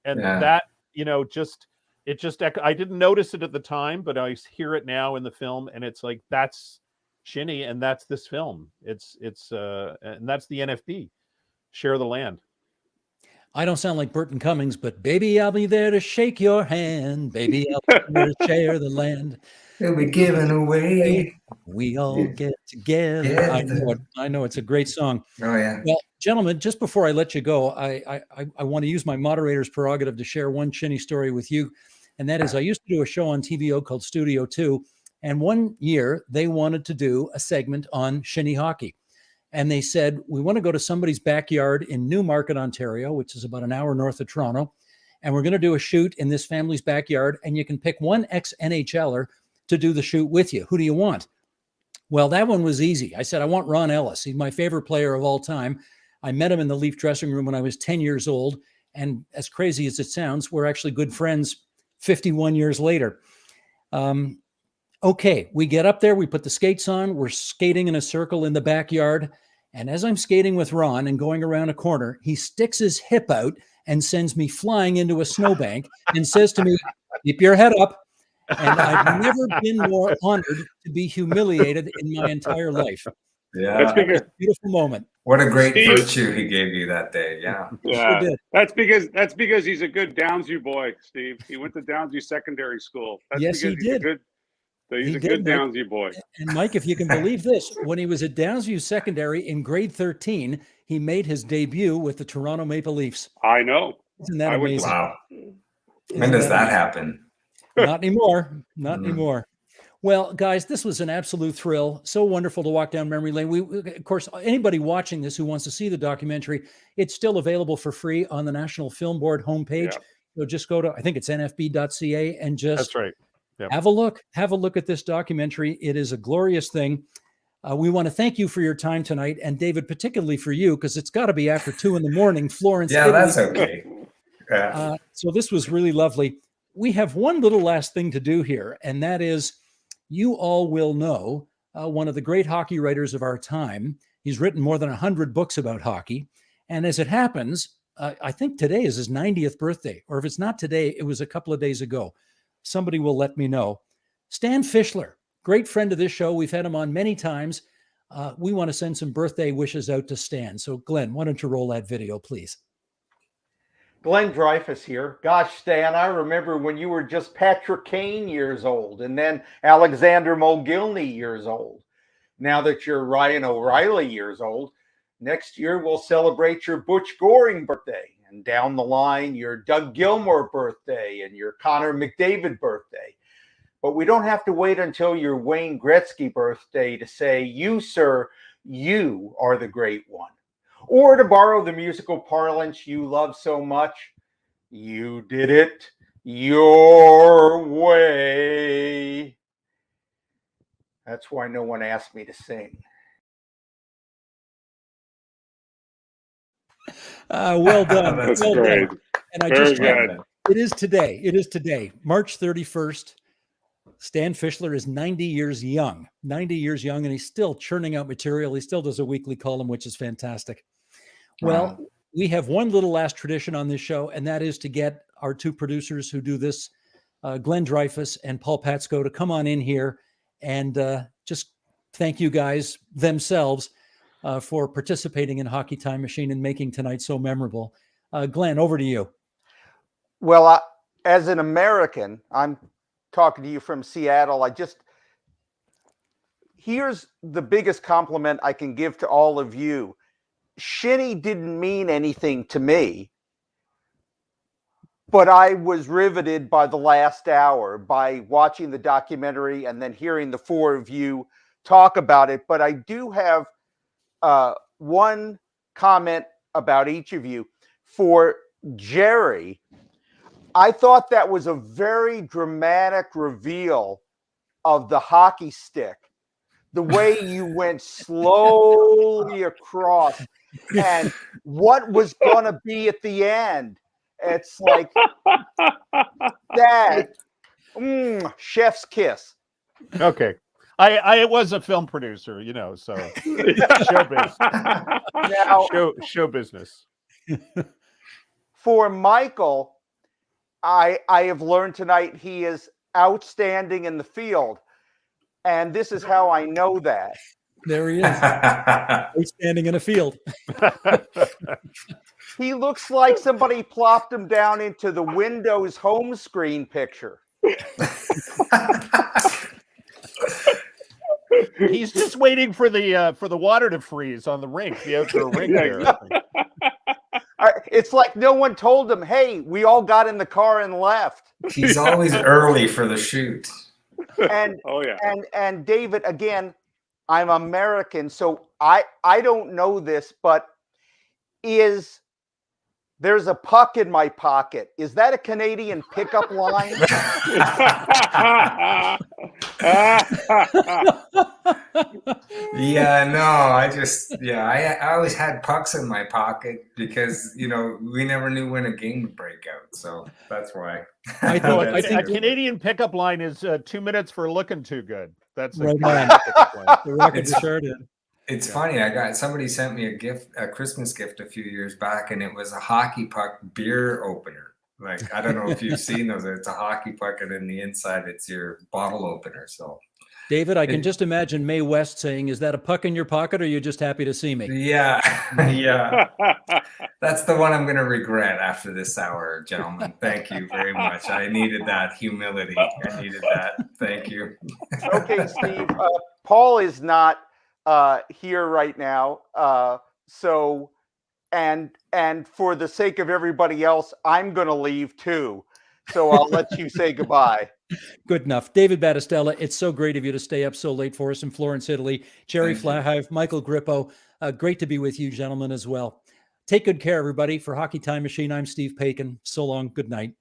And that, I didn't notice it at the time, but I hear it now in the film, and it's like, that's Shinny, and that's this film. And that's the NFB. Share the land. I don't sound like Burton Cummings, but baby, I'll be there to shake your hand. Baby, I'll be there to share the land. It'll be given away. We all get together. Yeah. I know it's a great song. Oh yeah. Well, gentlemen, just before I let you go, I want to use my moderator's prerogative to share one Shinny story with you. And that is, I used to do a show on TVO called Studio 2. And one year they wanted to do a segment on Shinny hockey. And they said, we want to go to somebody's backyard in Newmarket, Ontario, which is about an hour north of Toronto. And we're going to do a shoot in this family's backyard. And you can pick one ex-NHLer to do the shoot with you. Who do you want? Well, that one was easy. I said, I want Ron Ellis. He's my favorite player of all time. I met him in the Leaf dressing room when I was 10 years old. And as crazy as it sounds, we're actually good friends 51 years later. Okay, we get up there, we put the skates on, we're skating in a circle in the backyard. And as I'm skating with Ron and going around a corner, he sticks his hip out and sends me flying into a snowbank and says to me, keep your head up. And I've never been more honored to be humiliated in my entire life. Yeah, that's because, a beautiful moment. What a great virtue he gave you that day. Yeah, yeah. Sure did. That's because he's a good Downsview boy, Steve. He went to Downsview Secondary School. That's yes, he did. He's a good Downsview boy. And Mike, if you can believe this, when he was at Downsview Secondary in grade 13, he made his debut with the Toronto Maple Leafs. I know. Isn't that amazing? Wow. When does that happen? Not anymore. Not anymore. Well, guys, this was an absolute thrill. So wonderful to walk down memory lane. We, of course, anybody watching this who wants to see the documentary, it's still available for free on the National Film Board homepage. Yeah. So just go to, I think it's nfb.ca, and just that's right. Yep. Have a look at this documentary. It is a glorious thing. We want to thank you for your time tonight, and David, particularly for you, because it's got to be after 2 a.m, Florence. Yeah, Italy. That's okay. Yeah. So this was really lovely. We have one little last thing to do here, and that is, you all will know one of the great hockey writers of our time. He's written more than 100 books about hockey, and as it happens, I think today is his 90th birthday, or if it's not today, it was a couple of days ago. Somebody will let me know. Stan Fischler, great friend of this show. We've had him on many times. We want to send some birthday wishes out to Stan. So Glenn, why don't you roll that video, please? Glenn Dreyfus here. Gosh, Stan, I remember when you were just Patrick Kane years old and then Alexander Mogilny years old. Now that you're Ryan O'Reilly years old, next year we'll celebrate your Butch Goring birthday. And down the line, your Doug Gilmour birthday and your Connor McDavid birthday. But we don't have to wait until your Wayne Gretzky birthday to say, you, sir, you are the great one. Or to borrow the musical parlance you love so much, you did it your way. That's why no one asked me to sing. Well done. That's well great. Done. And I Very just good. It is today. It is today, March 31st. Stan Fischler is 90 years young, and he's still churning out material. He still does a weekly column, which is fantastic. Well, we have one little last tradition on this show, and that is to get our two producers who do this, Glenn Dreyfus and Paul Patsko, to come on in here and just thank you guys themselves for participating in Hockey Time Machine and making tonight so memorable. Glenn, over to you. Well, as an American, I'm talking to you from Seattle. Here's the biggest compliment I can give to all of you. Shinny didn't mean anything to me, but I was riveted by the last hour, by watching the documentary and then hearing the four of you talk about it. But I do have one comment about each of you. For Jerry, I thought that was a very dramatic reveal of the hockey stick. The way you went slowly across and what was going to be at the end. It's like that. Chef's kiss. Okay. I was a film producer, so showbiz. Now, show business. For Michael, I have learned tonight he is outstanding in the field. And this is how I know that. There he is. Outstanding in a field. He looks like somebody plopped him down into the Windows home screen picture. He's just waiting for the water to freeze on the rink, the outdoor rink there. It's like no one told him, hey, we all got in the car and left. He's always early for the shoot. And and David, again, I'm American, so I don't know this, but there's a puck in my pocket. Is that a Canadian pickup line? Yeah, no, I always had pucks in my pocket because, we never knew when a game would break out. So that's why. I thought a Canadian pickup line is 2 minutes for looking too good. That's right on. The record assured. It's funny. Somebody sent me a Christmas gift a few years back, and it was a hockey puck beer opener. Like, I don't know if you've seen those. It's a hockey puck, and in the inside, it's your bottle opener. So, David, I can just imagine Mae West saying, "Is that a puck in your pocket, or are you just happy to see me?" Yeah. That's the one I'm going to regret after this hour, gentlemen. Thank you very much. I needed that humility. I needed that. Thank you. Okay, Steve. Paul is not here right now. So, and for the sake of everybody else, I'm going to leave too. So I'll let you say goodbye. Good enough. David Battistella, it's so great of you to stay up so late for us in Florence, Italy. Jerry Flahive, Michael Grippo, great to be with you gentlemen as well. Take good care, everybody. For Hockey Time Machine, I'm Steve Paikin. So long. Good night.